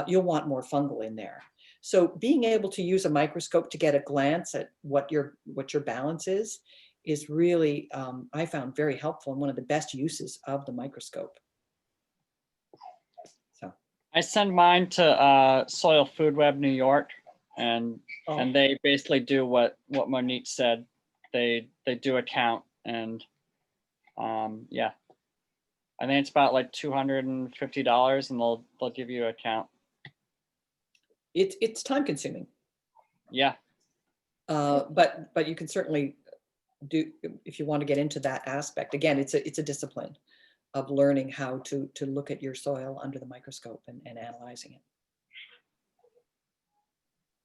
you'll want more fungal in there. So being able to use a microscope to get a glance at what your balance is really, I found very helpful and one of the best uses of the microscope. So I send mine to Soil Food Web New York, and they basically do what Monique said. They do a count, and yeah, I think it's about like $250, and they'll give you a count. it's time consuming. Yeah. But you can certainly do, if you want to get into that aspect. Again, it's a discipline of learning how to look at your soil under the microscope and analyzing it.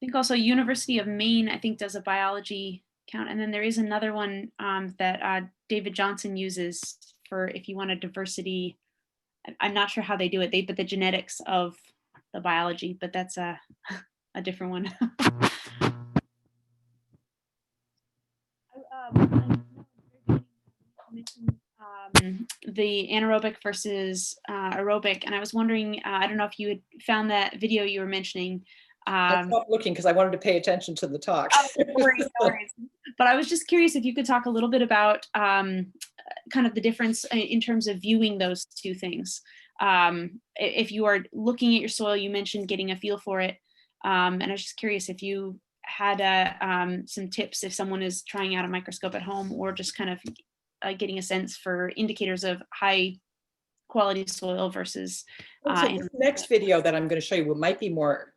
I think also University of Maine, I think, does a biology count. And then there is another one that David Johnson uses for if you want a diversity. I'm not sure how they do it, but the genetics of the biology, but that's a different one. The anaerobic versus aerobic, and I was wondering, I don't know if you had found that video you were mentioning. I stopped looking because I wanted to pay attention to the talk. No worries. But I was just curious if you could talk a little bit about kind of the difference in terms of viewing those two things. If you are looking at your soil, you mentioned getting a feel for it, and I was just curious if you had some tips if someone is trying out a microscope at home, or just kind of getting a sense for indicators of high quality soil versus. This next video that I'm going to show you might be more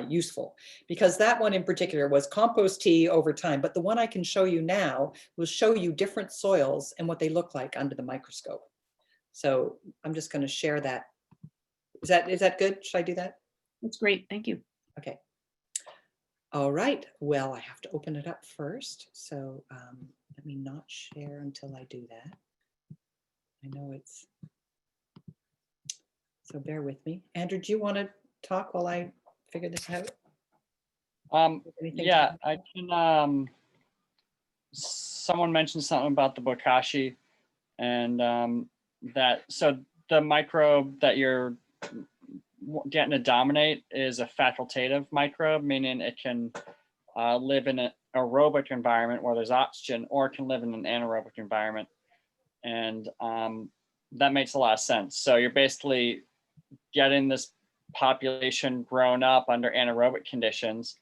useful, because that one in particular was compost tea over time. But the one I can show you now will show you different soils and what they look like under the microscope. So I'm just going to share that. Is that good? Should I do that? That's great. Thank you. Okay. All right. Well, I have to open it up first. So let me not share until I do that. I know it's, so bear with me. Andrew, do you want to talk while I figure this out? Yeah, I can. Someone mentioned something about the bokashi, and so the microbe that you're getting to dominate is a facultative microbe, meaning it can live in an aerobic environment where there's oxygen, or it can live in an anaerobic environment. And that makes a lot of sense. So you're basically getting this population grown up under anaerobic conditions.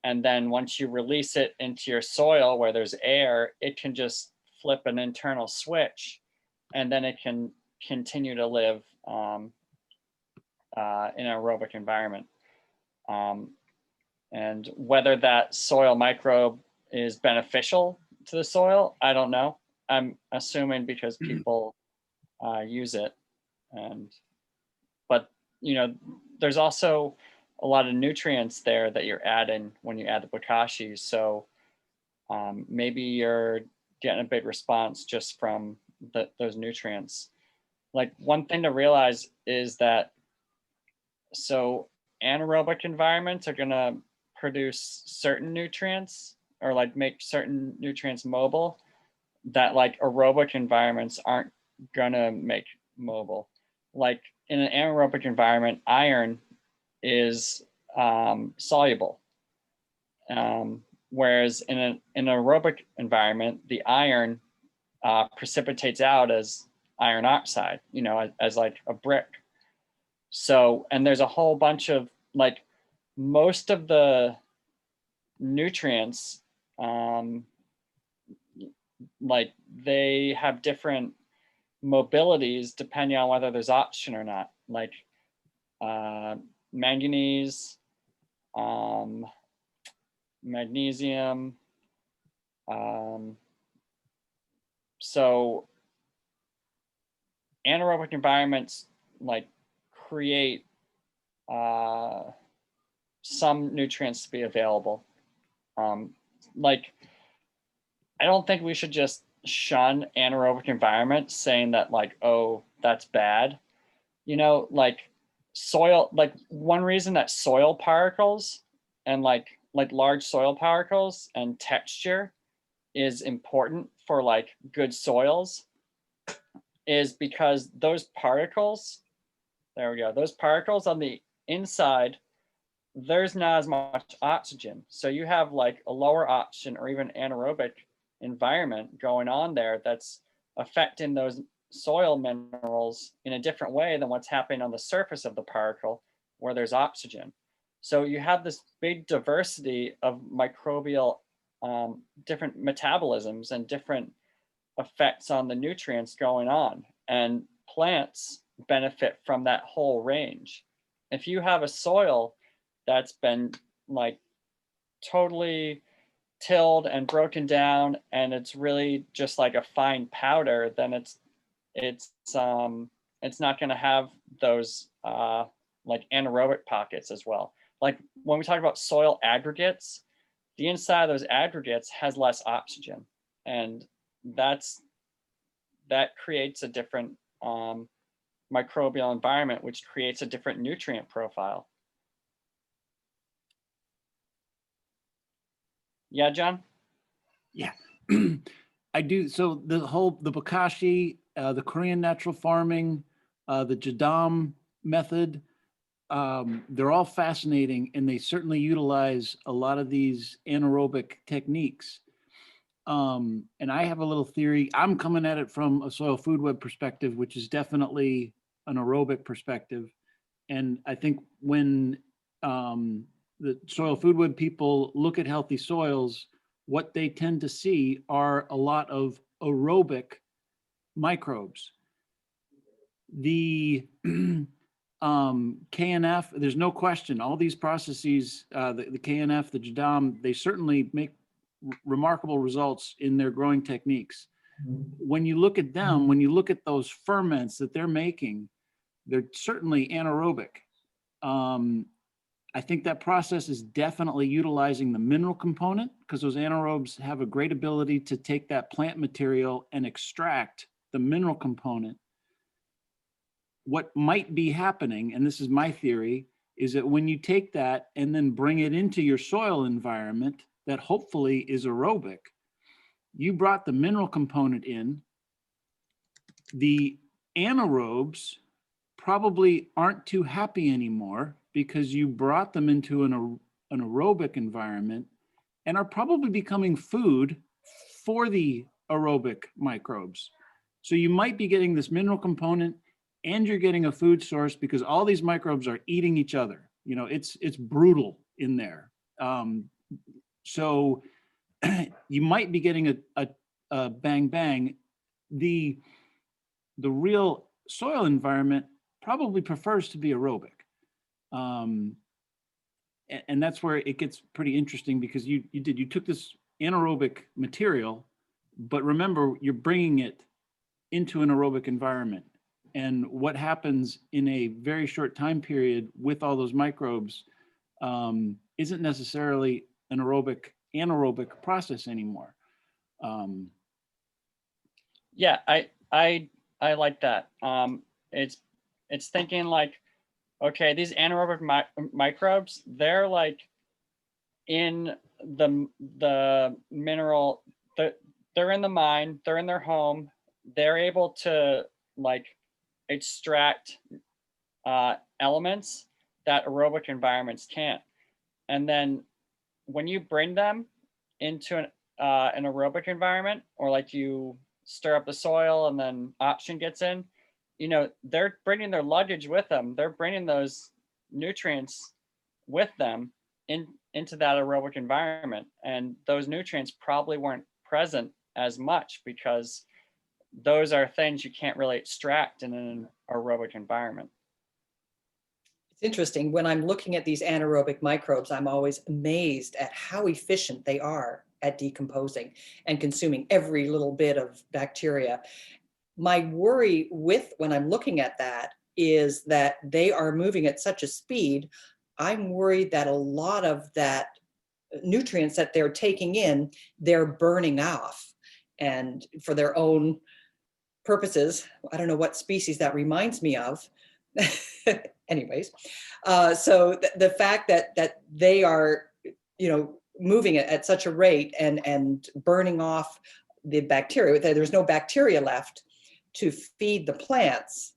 And then once you release it into your soil where there's air, it can just flip an internal switch, and then it can continue to live in an aerobic environment. And whether that soil microbe is beneficial to the soil, I don't know. I'm assuming because people use it. But you know, there's also a lot of nutrients there that you're adding when you add the bokashi. So maybe you're getting a big response just from those nutrients. Like, one thing to realize is that, so anaerobic environments are gonna produce certain nutrients, or like make certain nutrients mobile, that like aerobic environments aren't gonna make mobile. Like in an anaerobic environment, iron is soluble, whereas in an aerobic environment, the iron precipitates out as iron oxide, you know, as like a brick. So, and there's a whole bunch of, like, most of the nutrients, like, they have different mobilities depending on whether there's oxygen or not. Like manganese, magnesium, So anaerobic environments like create some nutrients to be available. Like, I don't think we should just shun anaerobic environments saying that like, oh, that's bad. You know, like soil, like one reason that soil particles and like large soil particles and texture is important for like good soils is because those particles, there we go, those particles on the inside, there's not as much oxygen. So you have like a lower oxygen or even anaerobic environment going on there that's affecting those soil minerals in a different way than what's happening on the surface of the particle where there's oxygen. So you have this big diversity of microbial different metabolisms and different effects on the nutrients going on, and plants benefit from that whole range. If you have a soil that's been like totally tilled and broken down and it's really just like a fine powder, then it's not going to have those like anaerobic pockets as well. Like when we talk about soil aggregates, the inside of those aggregates has less oxygen, and that creates a different microbial environment, which creates a different nutrient profile. Yeah, John? Yeah, I do. So the bokashi, the Korean natural farming, the jadam method, they're all fascinating, and they certainly utilize a lot of these anaerobic techniques. And I have a little theory. I'm coming at it from a soil food web perspective, which is definitely an aerobic perspective. And I think when the soil food web people look at healthy soils, what they tend to see are a lot of aerobic microbes. The KNF, there's no question, all these processes, the KNF, the jadam, they certainly make remarkable results in their growing techniques. When you look at them, when you look at those ferments that they're making, they're certainly anaerobic. I think that process is definitely utilizing the mineral component, because those anaerobes have a great ability to take that plant material and extract the mineral component. What might be happening, and this is my theory, is that when you take that and then bring it into your soil environment that hopefully is aerobic, you brought the mineral component in. The anaerobes probably aren't too happy anymore because you brought them into an aerobic environment and are probably becoming food for the aerobic microbes. So you might be getting this mineral component and you're getting a food source, because all these microbes are eating each other. You know, it's brutal in there. So you might be getting a bang bang. The real soil environment probably prefers to be aerobic. And that's where it gets pretty interesting, because you took this anaerobic material, but remember, you're bringing it into an aerobic environment. And what happens in a very short time period with all those microbes isn't necessarily an anaerobic process anymore. Yeah, I like that. It's thinking like, okay, these anaerobic microbes, they're like in the mineral, they're in the mine, they're in their home, they're able to like extract elements that aerobic environments can't. And then when you bring them into an aerobic environment, or like you stir up the soil and then oxygen gets in, you know, they're bringing their luggage with them. They're bringing those nutrients with them into that aerobic environment. And those nutrients probably weren't present as much because those are things you can't really extract in an aerobic environment. It's interesting. When I'm looking at these anaerobic microbes, I'm always amazed at how efficient they are at decomposing and consuming every little bit of bacteria. My worry with when I'm looking at that is that they are moving at such a speed. I'm worried that a lot of that nutrients that they're taking in, they're burning off, and for their own purposes. I don't know what species that reminds me of. Anyways, so the fact that they are, moving at such a rate and burning off the bacteria, there's no bacteria left to feed the plants.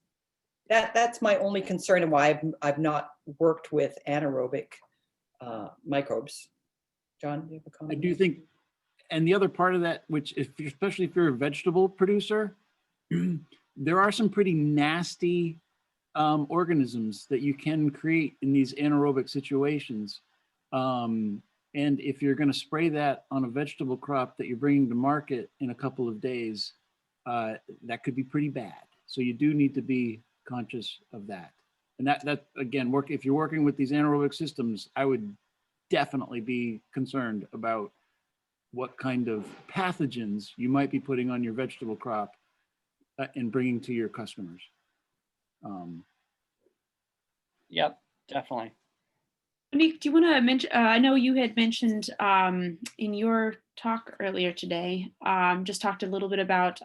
That's my only concern, and why I've not worked with anaerobic microbes. John, do you have a comment? I do think, and the other part of that, which especially if you're a vegetable producer, there are some pretty nasty organisms that you can create in these anaerobic situations. And if you're going to spray that on a vegetable crop that you're bringing to market in a couple of days, that could be pretty bad. So you do need to be conscious of that. And that again, if you're working with these anaerobic systems, I would definitely be concerned about what kind of pathogens you might be putting on your vegetable crop and bringing to your customers. Yep, definitely. Monique, do you want to mention, I know you had mentioned in your talk earlier today, just talked a little bit about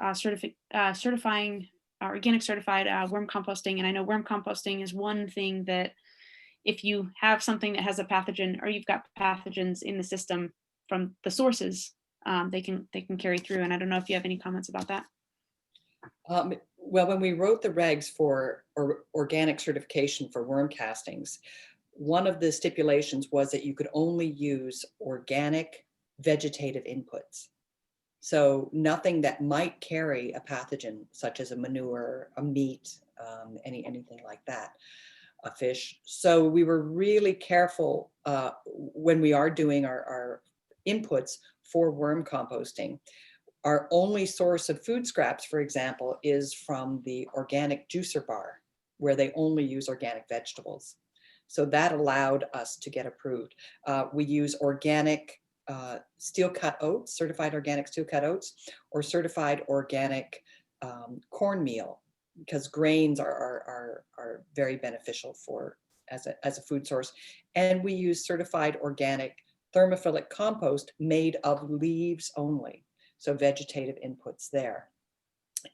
certifying organic certified worm composting. And I know worm composting is one thing that if you have something that has a pathogen, or you've got pathogens in the system from the sources, they can carry through. And I don't know if you have any comments about that. Well, when we wrote the regs for organic certification for worm castings, one of the stipulations was that you could only use organic vegetative inputs. So nothing that might carry a pathogen, such as a manure, a meat, anything like that, a fish. So we were really careful when we are doing our inputs for worm composting. Our only source of food scraps, for example, is from the organic juicer bar, where they only use organic vegetables. So that allowed us to get approved. We use organic steel cut oats, certified organic steel cut oats, or certified organic cornmeal, because grains are very beneficial as a food source. And we use certified organic thermophilic compost made of leaves only. So vegetative inputs there.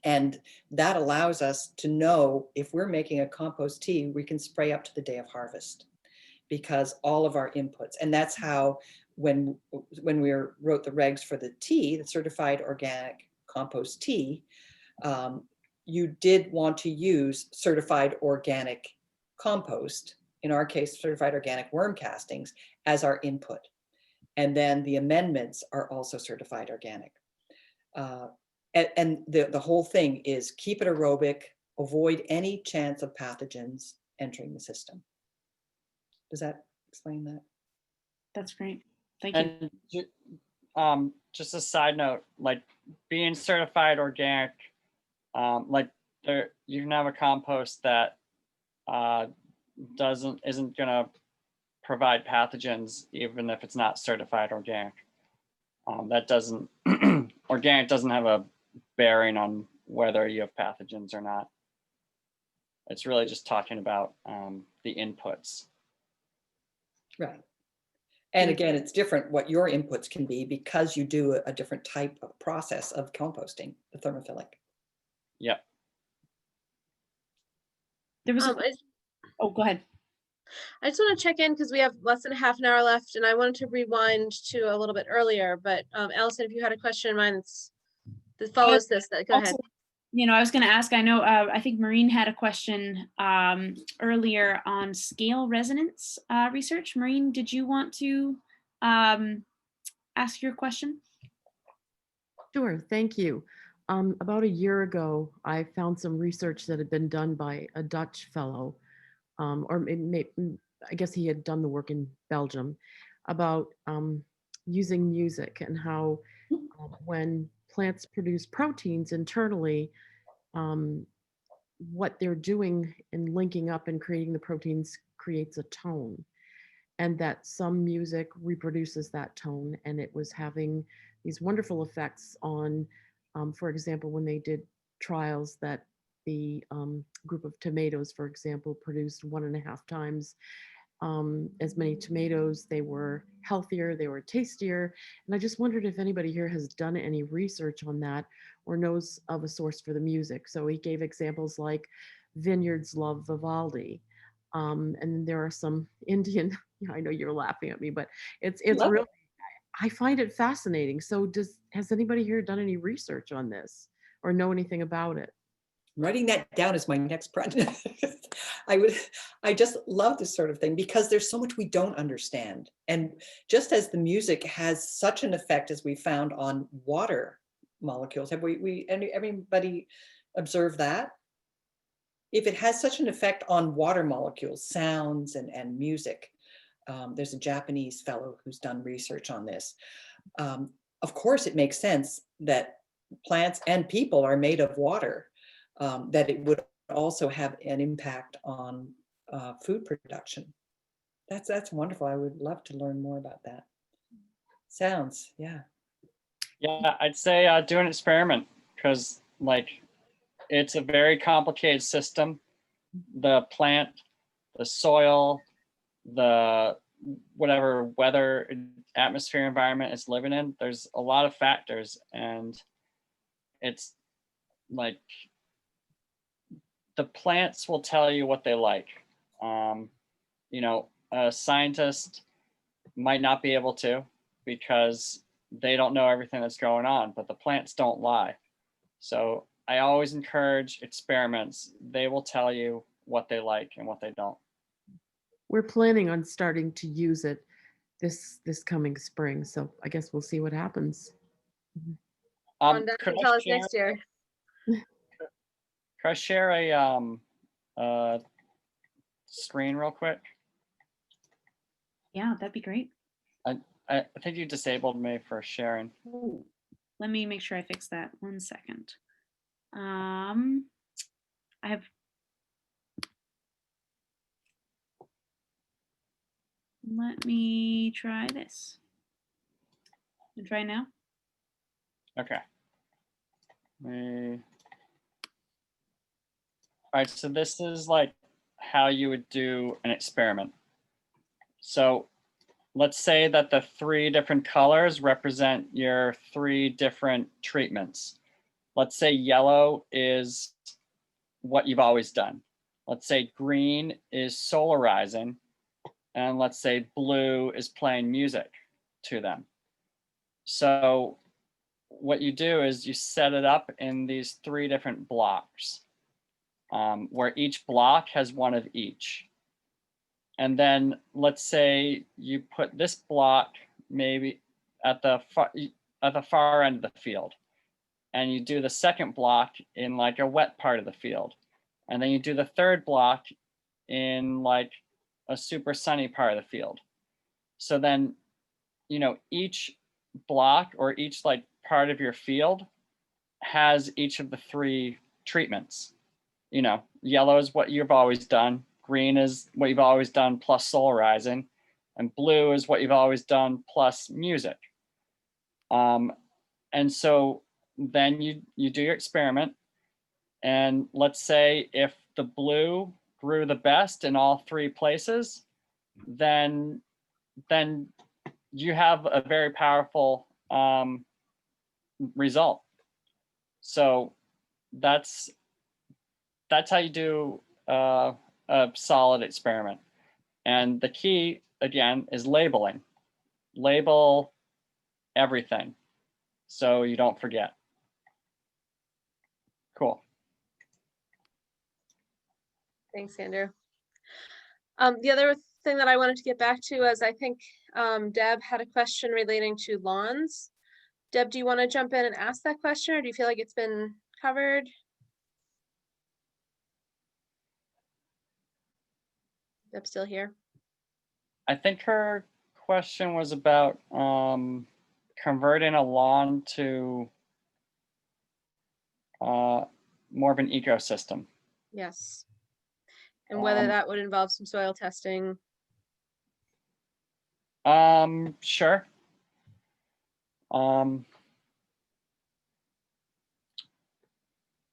And that allows us to know if we're making a compost tea, we can spray up to the day of harvest, because all of our inputs, and that's how when we wrote the regs for the tea, the certified organic compost tea, you did want to use certified organic compost, in our case, certified organic worm castings, as our input. And then the amendments are also certified organic. And the whole thing is keep it aerobic, avoid any chance of pathogens entering the system. Does that explain that? That's great. Thank you. And just a side note, like being certified organic, like you can have a compost that isn't gonna provide pathogens, even if it's not certified organic. That doesn't organic doesn't have a bearing on whether you have pathogens or not. It's really just talking about the inputs. Right. And again, it's different what your inputs can be, because you do a different type of process of composting, the thermophilic. Yep. There was oh, go ahead. I just want to check in because we have less than half an hour left, and I wanted to rewind to a little bit earlier. But Allison, if you had a question in mind that follows this, go ahead. I was going to ask, I know, I think Maureen had a question earlier on scale resonance research. Maureen, did you want to ask your question? Sure, thank you. About a year ago, I found some research that had been done by a Dutch fellow, I guess he had done the work in Belgium, about using music and how when plants produce proteins internally, what they're doing in linking up and creating the proteins creates a tone. and that some music reproduces that tone, and it was having these wonderful effects on, for example, when they did trials that the group of tomatoes, for example, produced 1.5 times as many tomatoes. They were healthier, they were tastier. And I just wondered if anybody here has done any research on that or knows of a source for the music. So he gave examples like vineyards love Vivaldi. And there are some Indian, I know you're laughing at me, but it's Love really, it. I find it fascinating. So has anybody here done any research on this or know anything about it? Writing that down is my next project. I just love this sort of thing because there's so much we don't understand. And just as the music has such an effect, as we found, on water molecules, have everybody observed that? If it has such an effect on water molecules, sounds and music, there's a Japanese fellow who's done research on this. Of course, it makes sense that plants and people are made of water. That it would also have an impact on food production. That's wonderful. I would love to learn more about that. Sounds, yeah. Yeah, I'd say do an experiment, because like it's a very complicated system. The plant, the soil, the whatever weather, atmosphere, environment it's living in, there's a lot of factors, and it's like the plants will tell you what they like. You know, a scientist might not be able to, because they don't know everything that's going on, but the plants don't lie. So I always encourage experiments. They will tell you what they like and what they don't. We're planning on starting to use it this coming spring, so I guess we'll see what happens. On down Could and tell I us share, next year. could I share a screen real quick? Yeah, that'd be great. I think you disabled me for sharing. Ooh, let me make sure I fix that. 1 second. I have. Let me try this. And try now. Okay. All right, so this is like how you would do an experiment. So let's say that the 3 different colors represent your 3 different treatments. Let's say yellow is what you've always done. Let's say green is solarizing, and let's say blue is playing music to them. So what you do is you set it up in these 3 different blocks, where each block has one of each. And then let's say you put this block maybe at the far end of the field, and you do the second block in like a wet part of the field, and then you do the third block in like a super sunny part of the field. So then, you know, each block or each like part of your field has each of the 3 treatments. You know, yellow is what you've always done, green is what you've always done plus solarizing, and blue is what you've always done plus music. And so then you do your experiment, and let's say if the blue grew the best in all 3 places, then you have a very powerful result. So that's how you do a solid experiment. And the key, again, is labeling. Label everything so you don't forget. Cool. Thanks, Andrew. The other thing that I wanted to get back to is I think Deb had a question relating to lawns. Deb, do you want to jump in and ask that question, or do you feel like it's been covered? Deb's still here. I think her question was about converting a lawn to more of an ecosystem. Yes. And whether that would involve some soil testing. Sure.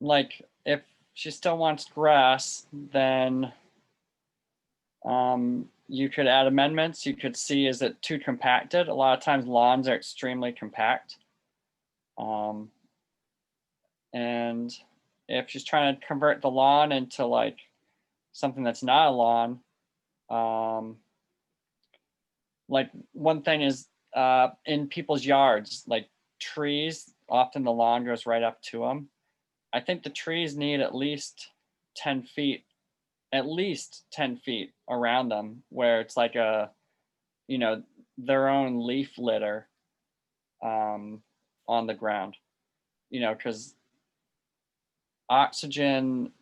Like if she still wants grass, then you could add amendments. You could see, is it too compacted? A lot of times lawns are extremely compact. And if she's trying to convert the lawn into like something that's not a lawn, like one thing is in people's yards, like trees, often the lawn goes right up to them. I think the trees need at least 10 feet, around them, where it's like a, their own leaf litter on the ground, because oxygen,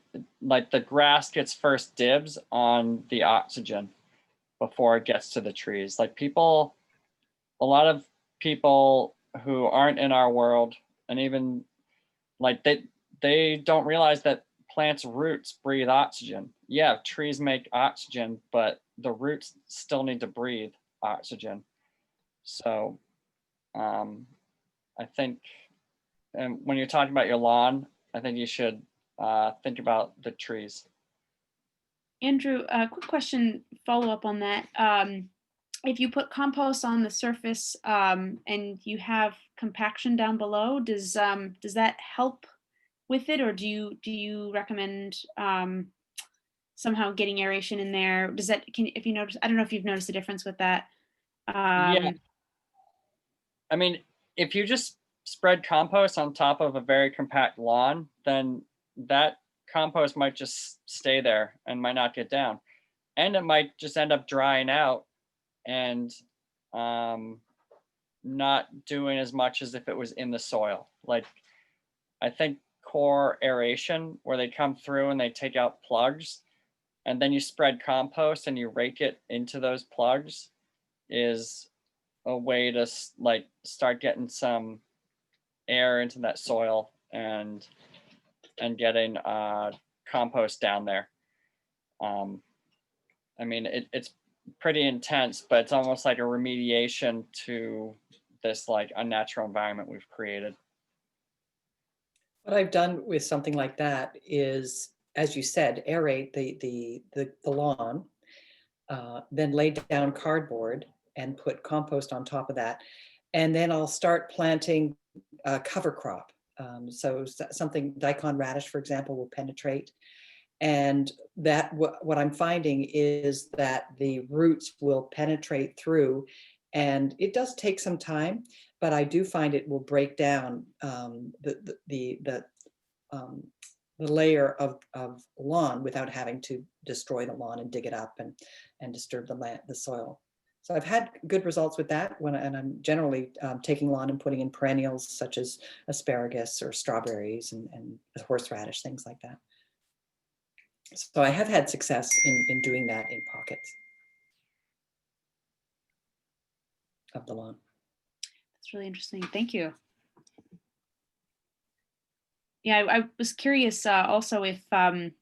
like the grass gets first dibs on the oxygen before it gets to the trees. Like a lot of people who aren't in our world, and even like they don't realize that plants' roots breathe oxygen. Yeah, trees make oxygen, but the roots still need to breathe oxygen. So I think, and when you're talking about your lawn, I think you should think about the trees. Andrew, a quick question, follow up on that. If you put compost on the surface and you have compaction down below, does that help with it, or do you recommend somehow getting aeration in there? Does that, if you notice, I don't know if you've noticed a difference with that. Yeah, I mean, if you just spread compost on top of a very compact lawn, then that compost might just stay there and might not get down, and it might just end up drying out and not doing as much as if it was in the soil. Like I think core aeration, where they come through and they take out plugs and then you spread compost and you rake it into those plugs, is a way to like start getting some air into that soil and getting compost down there. I mean, it's pretty intense, but it's almost like a remediation to this like unnatural environment we've created. What I've done with something like that is, as you said, aerate the lawn, then lay down cardboard and put compost on top of that. And then I'll start planting a cover crop. So something, daikon radish, for example, will penetrate. And that what I'm finding is that the roots will penetrate through, and it does take some time, but I do find it will break down the layer of lawn without having to destroy the lawn and dig it up and disturb the soil. So I've had good results with that and I'm generally taking lawn and putting in perennials such as asparagus or strawberries and horseradish, things like that. So I have had success in doing that in pockets of the lawn. That's really interesting. Thank you. Yeah, I was curious also if I'm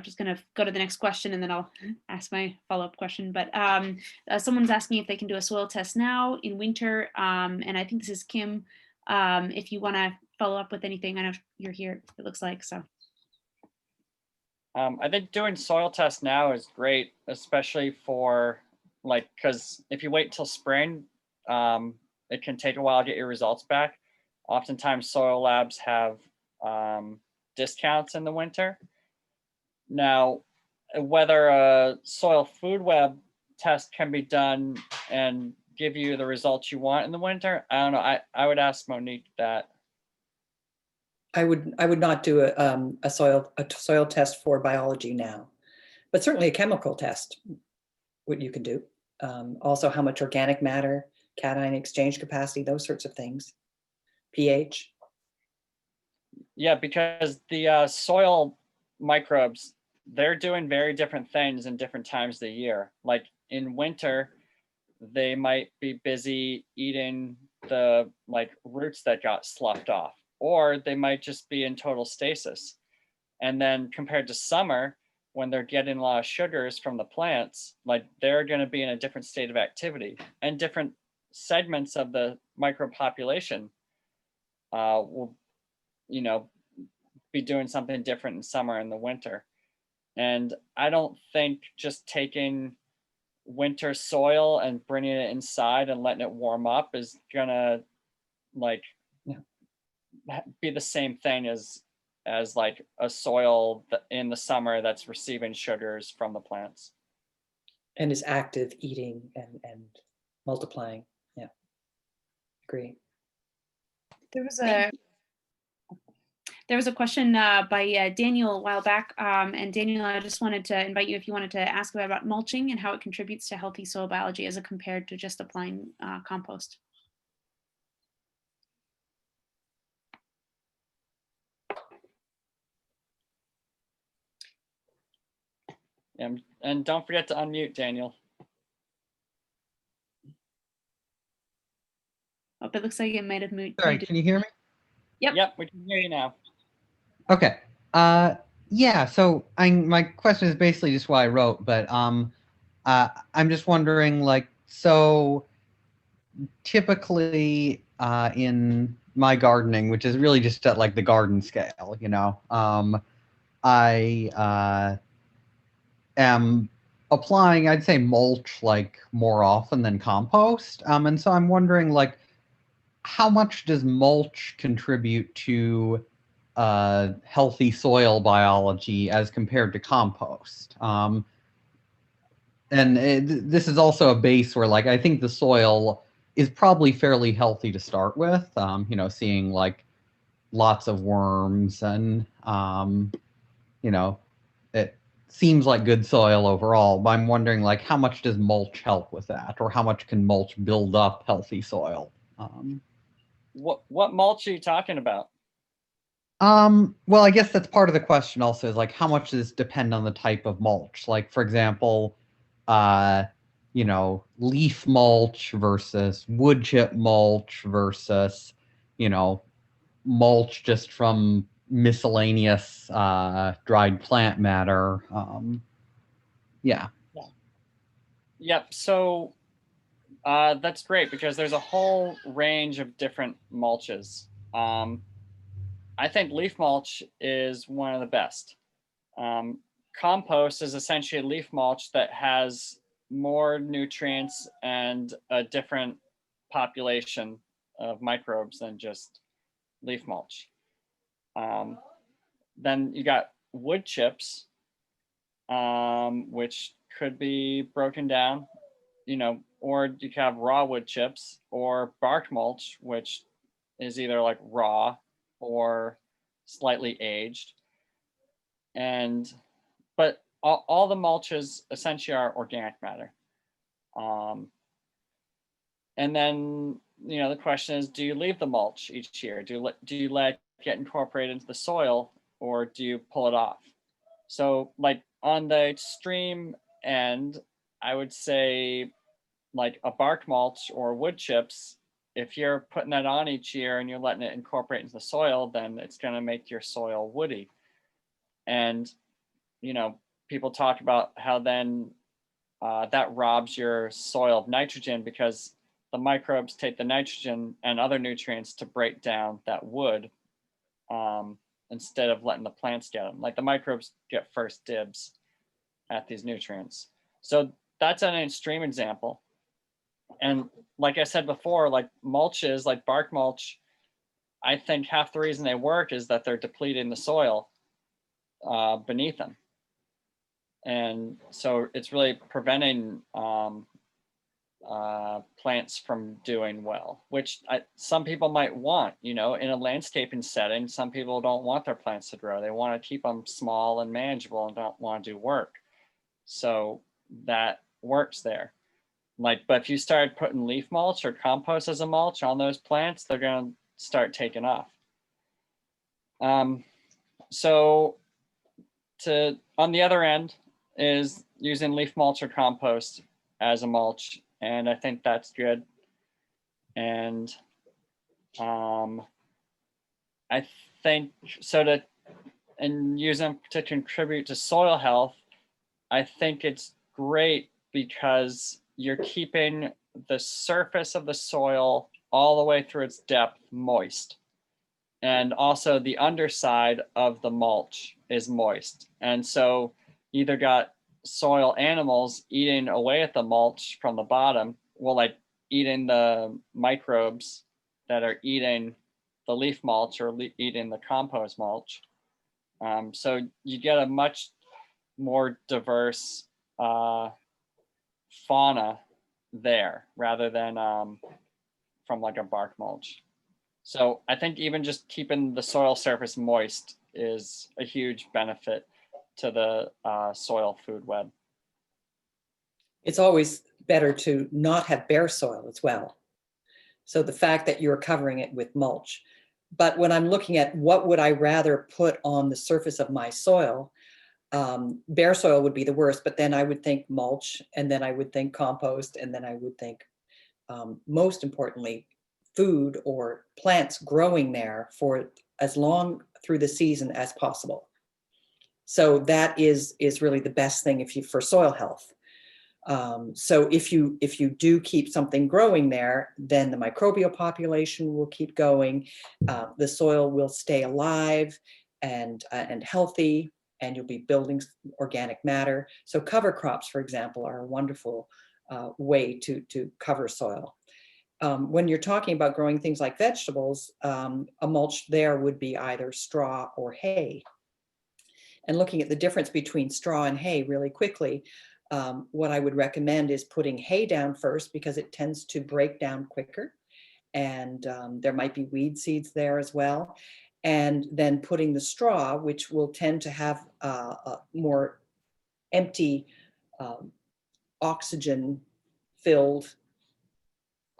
just going to go to the next question and then I'll ask my follow-up question. But someone's asking if they can do a soil test now in winter. And I think this is Kim. If you want to follow up with anything, I know you're here, it looks like, so. I think doing soil tests now is great, especially for like, because if you wait till spring, it can take a while to get your results back. Oftentimes soil labs have discounts in the winter. Now, whether a soil food web test can be done and give you the results you want in the winter, I don't know. I would ask Monique that. I would not do a soil test for biology now, but certainly a chemical test, what you can do. Also, how much organic matter, cation exchange capacity, those sorts of things. pH. Yeah, because the soil microbes, they're doing very different things in different times of the year. Like in winter, they might be busy eating the like roots that got sloughed off, or they might just be in total stasis. And then compared to summer, when they're getting a lot of sugars from the plants, like they're going to be in a different state of activity, and different segments of the micropopulation will, you know, be doing something different in summer and the winter. And I don't think just taking winter soil and bringing it inside and letting it warm up is gonna like be the same thing as like a soil in the summer that's receiving sugars from the plants And is active, eating and multiplying. Yeah, agree. There was a question by Daniel a while back, and Daniel, I just wanted to invite you if you wanted to ask about mulching and how it contributes to healthy soil biology as compared to just applying compost. and don't forget to unmute, Daniel. Oh, it looks like it might have moved. Sorry, can you hear me? Yep, we can hear you now. Okay. Yeah, so my question is basically just what I wrote, but I'm just wondering, like, so typically in my gardening, which is really just at like the garden scale, you know, I am applying, I'd say, mulch like more often than compost. And so I'm wondering, like, how much does mulch contribute to healthy soil biology as compared to compost? This is also a base where, like, I think the soil is probably fairly healthy to start with, you know, seeing like lots of worms and, you know, it seems like good soil overall, but I'm wondering, like, how much does mulch help with that, or how much can mulch build up healthy soil? What mulch are you talking about? Well, I guess that's part of the question also, is like, how much does this depend on the type of mulch? Like, for example, you know, leaf mulch versus wood chip mulch versus, you know, mulch just from miscellaneous dried plant matter. Yeah. Yep, so that's great because there's a whole range of different mulches. I think leaf mulch is one of the best. Compost is essentially a leaf mulch that has more nutrients and a different population of microbes than just leaf mulch. Then you got wood chips, which could be broken down, you know, or you can have raw wood chips, or bark mulch, which is either like raw or slightly aged. But all the mulches essentially are organic matter. And then, you know, the question is, do you leave the mulch each year? Do you let it get incorporated into the soil, or do you pull it off? So, like, on the extreme end, I would say like a bark mulch or wood chips, if you're putting that on each year and you're letting it incorporate into the soil, then it's going to make your soil woody. And, you know, people talk about how then that robs your soil of nitrogen, because the microbes take the nitrogen and other nutrients to break down that wood, instead of letting the plants get them. Like, the microbes get first dibs at these nutrients. So that's an extreme example. And like I said before, like mulches, like bark mulch, I think half the reason they work is that they're depleting the soil beneath them. And so it's really preventing plants from doing well, which some people might want, you know, in a landscaping setting. Some people don't want their plants to grow. They want to keep them small and manageable and don't want to do work. So that works there. Like, but if you started putting leaf mulch or compost as a mulch on those plants, they're going to start taking off. So on the other end is using leaf mulch or compost as a mulch, and I think that's good. And I think so and use them to contribute to soil health, I think it's great because you're keeping the surface of the soil all the way through its depth moist. And also the underside of the mulch is moist. And so you either got soil animals eating away at the mulch from the bottom, well, like eating the microbes that are eating the leaf mulch or eating the compost mulch. So you get a much more diverse fauna there rather than from like a bark mulch. So I think even just keeping the soil surface moist is a huge benefit to the soil food web. It's always better to not have bare soil as well. So the fact that you're covering it with mulch. But when I'm looking at what would I rather put on the surface of my soil, bare soil would be the worst, but then I would think mulch, and then I would think compost, and then I would think, most importantly, food or plants growing there for as long through the season as possible. So that is really the best thing for soil health. So if you do keep something growing there, then the microbial population will keep going. The soil will stay alive and healthy, and you'll be building organic matter. So cover crops, for example, are a wonderful way to cover soil. When you're talking about growing things like vegetables, a mulch there would be either straw or hay. And looking at the difference between straw and hay really quickly, what I would recommend is putting hay down first because it tends to break down quicker. And there might be weed seeds there as well. And then putting the straw, which will tend to have a more empty, oxygen-filled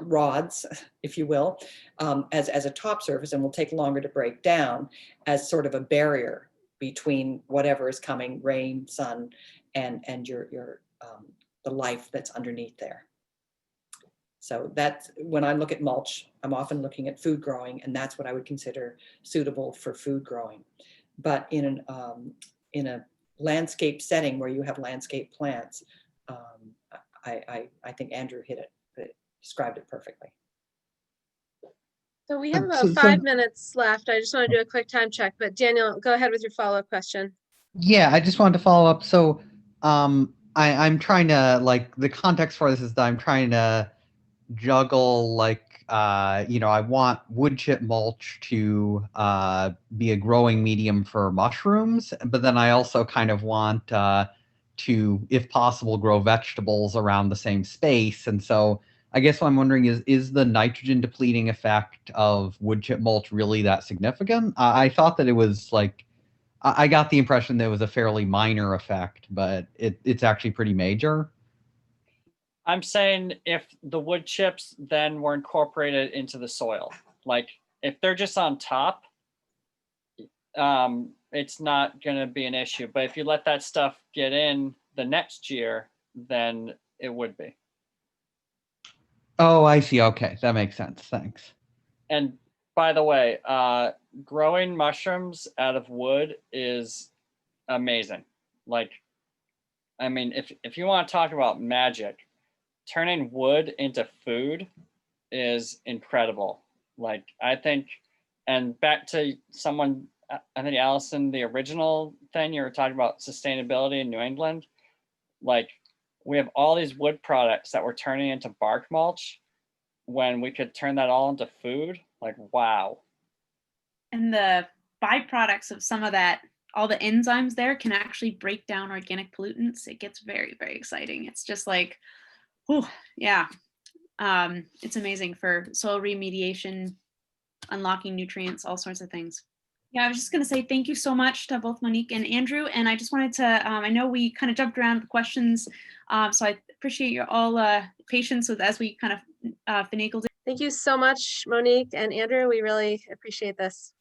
rods, if you will, as a top surface, and will take longer to break down as sort of a barrier between whatever is coming, rain, sun, and the life that's underneath there. So that's when I look at mulch, I'm often looking at food growing, and that's what I would consider suitable for food growing. But in a landscape setting where you have landscape plants, I think Andrew described it perfectly. So we have about 5 minutes left. I just want to do a quick time check, but Daniel, go ahead with your follow-up question. Yeah, I just wanted to follow up. So I'm trying to, like, the context for this is that I'm trying to juggle, like, I want wood chip mulch to be a growing medium for mushrooms, but then I also kind of want to, if possible, grow vegetables around the same space. And so I guess what I'm wondering is the nitrogen depleting effect of wood chip mulch really that significant? I thought that it was like, I got the impression that it was a fairly minor effect, but it's actually pretty major. I'm saying if the wood chips then were incorporated into the soil, like if they're just on top, it's not going to be an issue. But if you let that stuff get in the next year, then it would be. Oh, I see. Okay, that makes sense. Thanks. And by the way, growing mushrooms out of wood is amazing. Like, I mean, if you want to talk about magic, turning wood into food is incredible. Like, I think, and back to someone, I think Allison, the original thing you were talking about sustainability in New England, like we have all these wood products that we're turning into bark mulch when we could turn that all into food. Like, wow. And the byproducts of some of that, all the enzymes there can actually break down organic pollutants. It gets very, very exciting. It's just like, oh, yeah. It's amazing for soil remediation, unlocking nutrients, all sorts of things. Yeah, I was just going to say thank you so much to both Monique and Andrew. And I just wanted to, I know we kind of jumped around the questions, so I appreciate your all patience with as we kind of finagled it. Thank you so much, Monique and Andrew. We really appreciate this.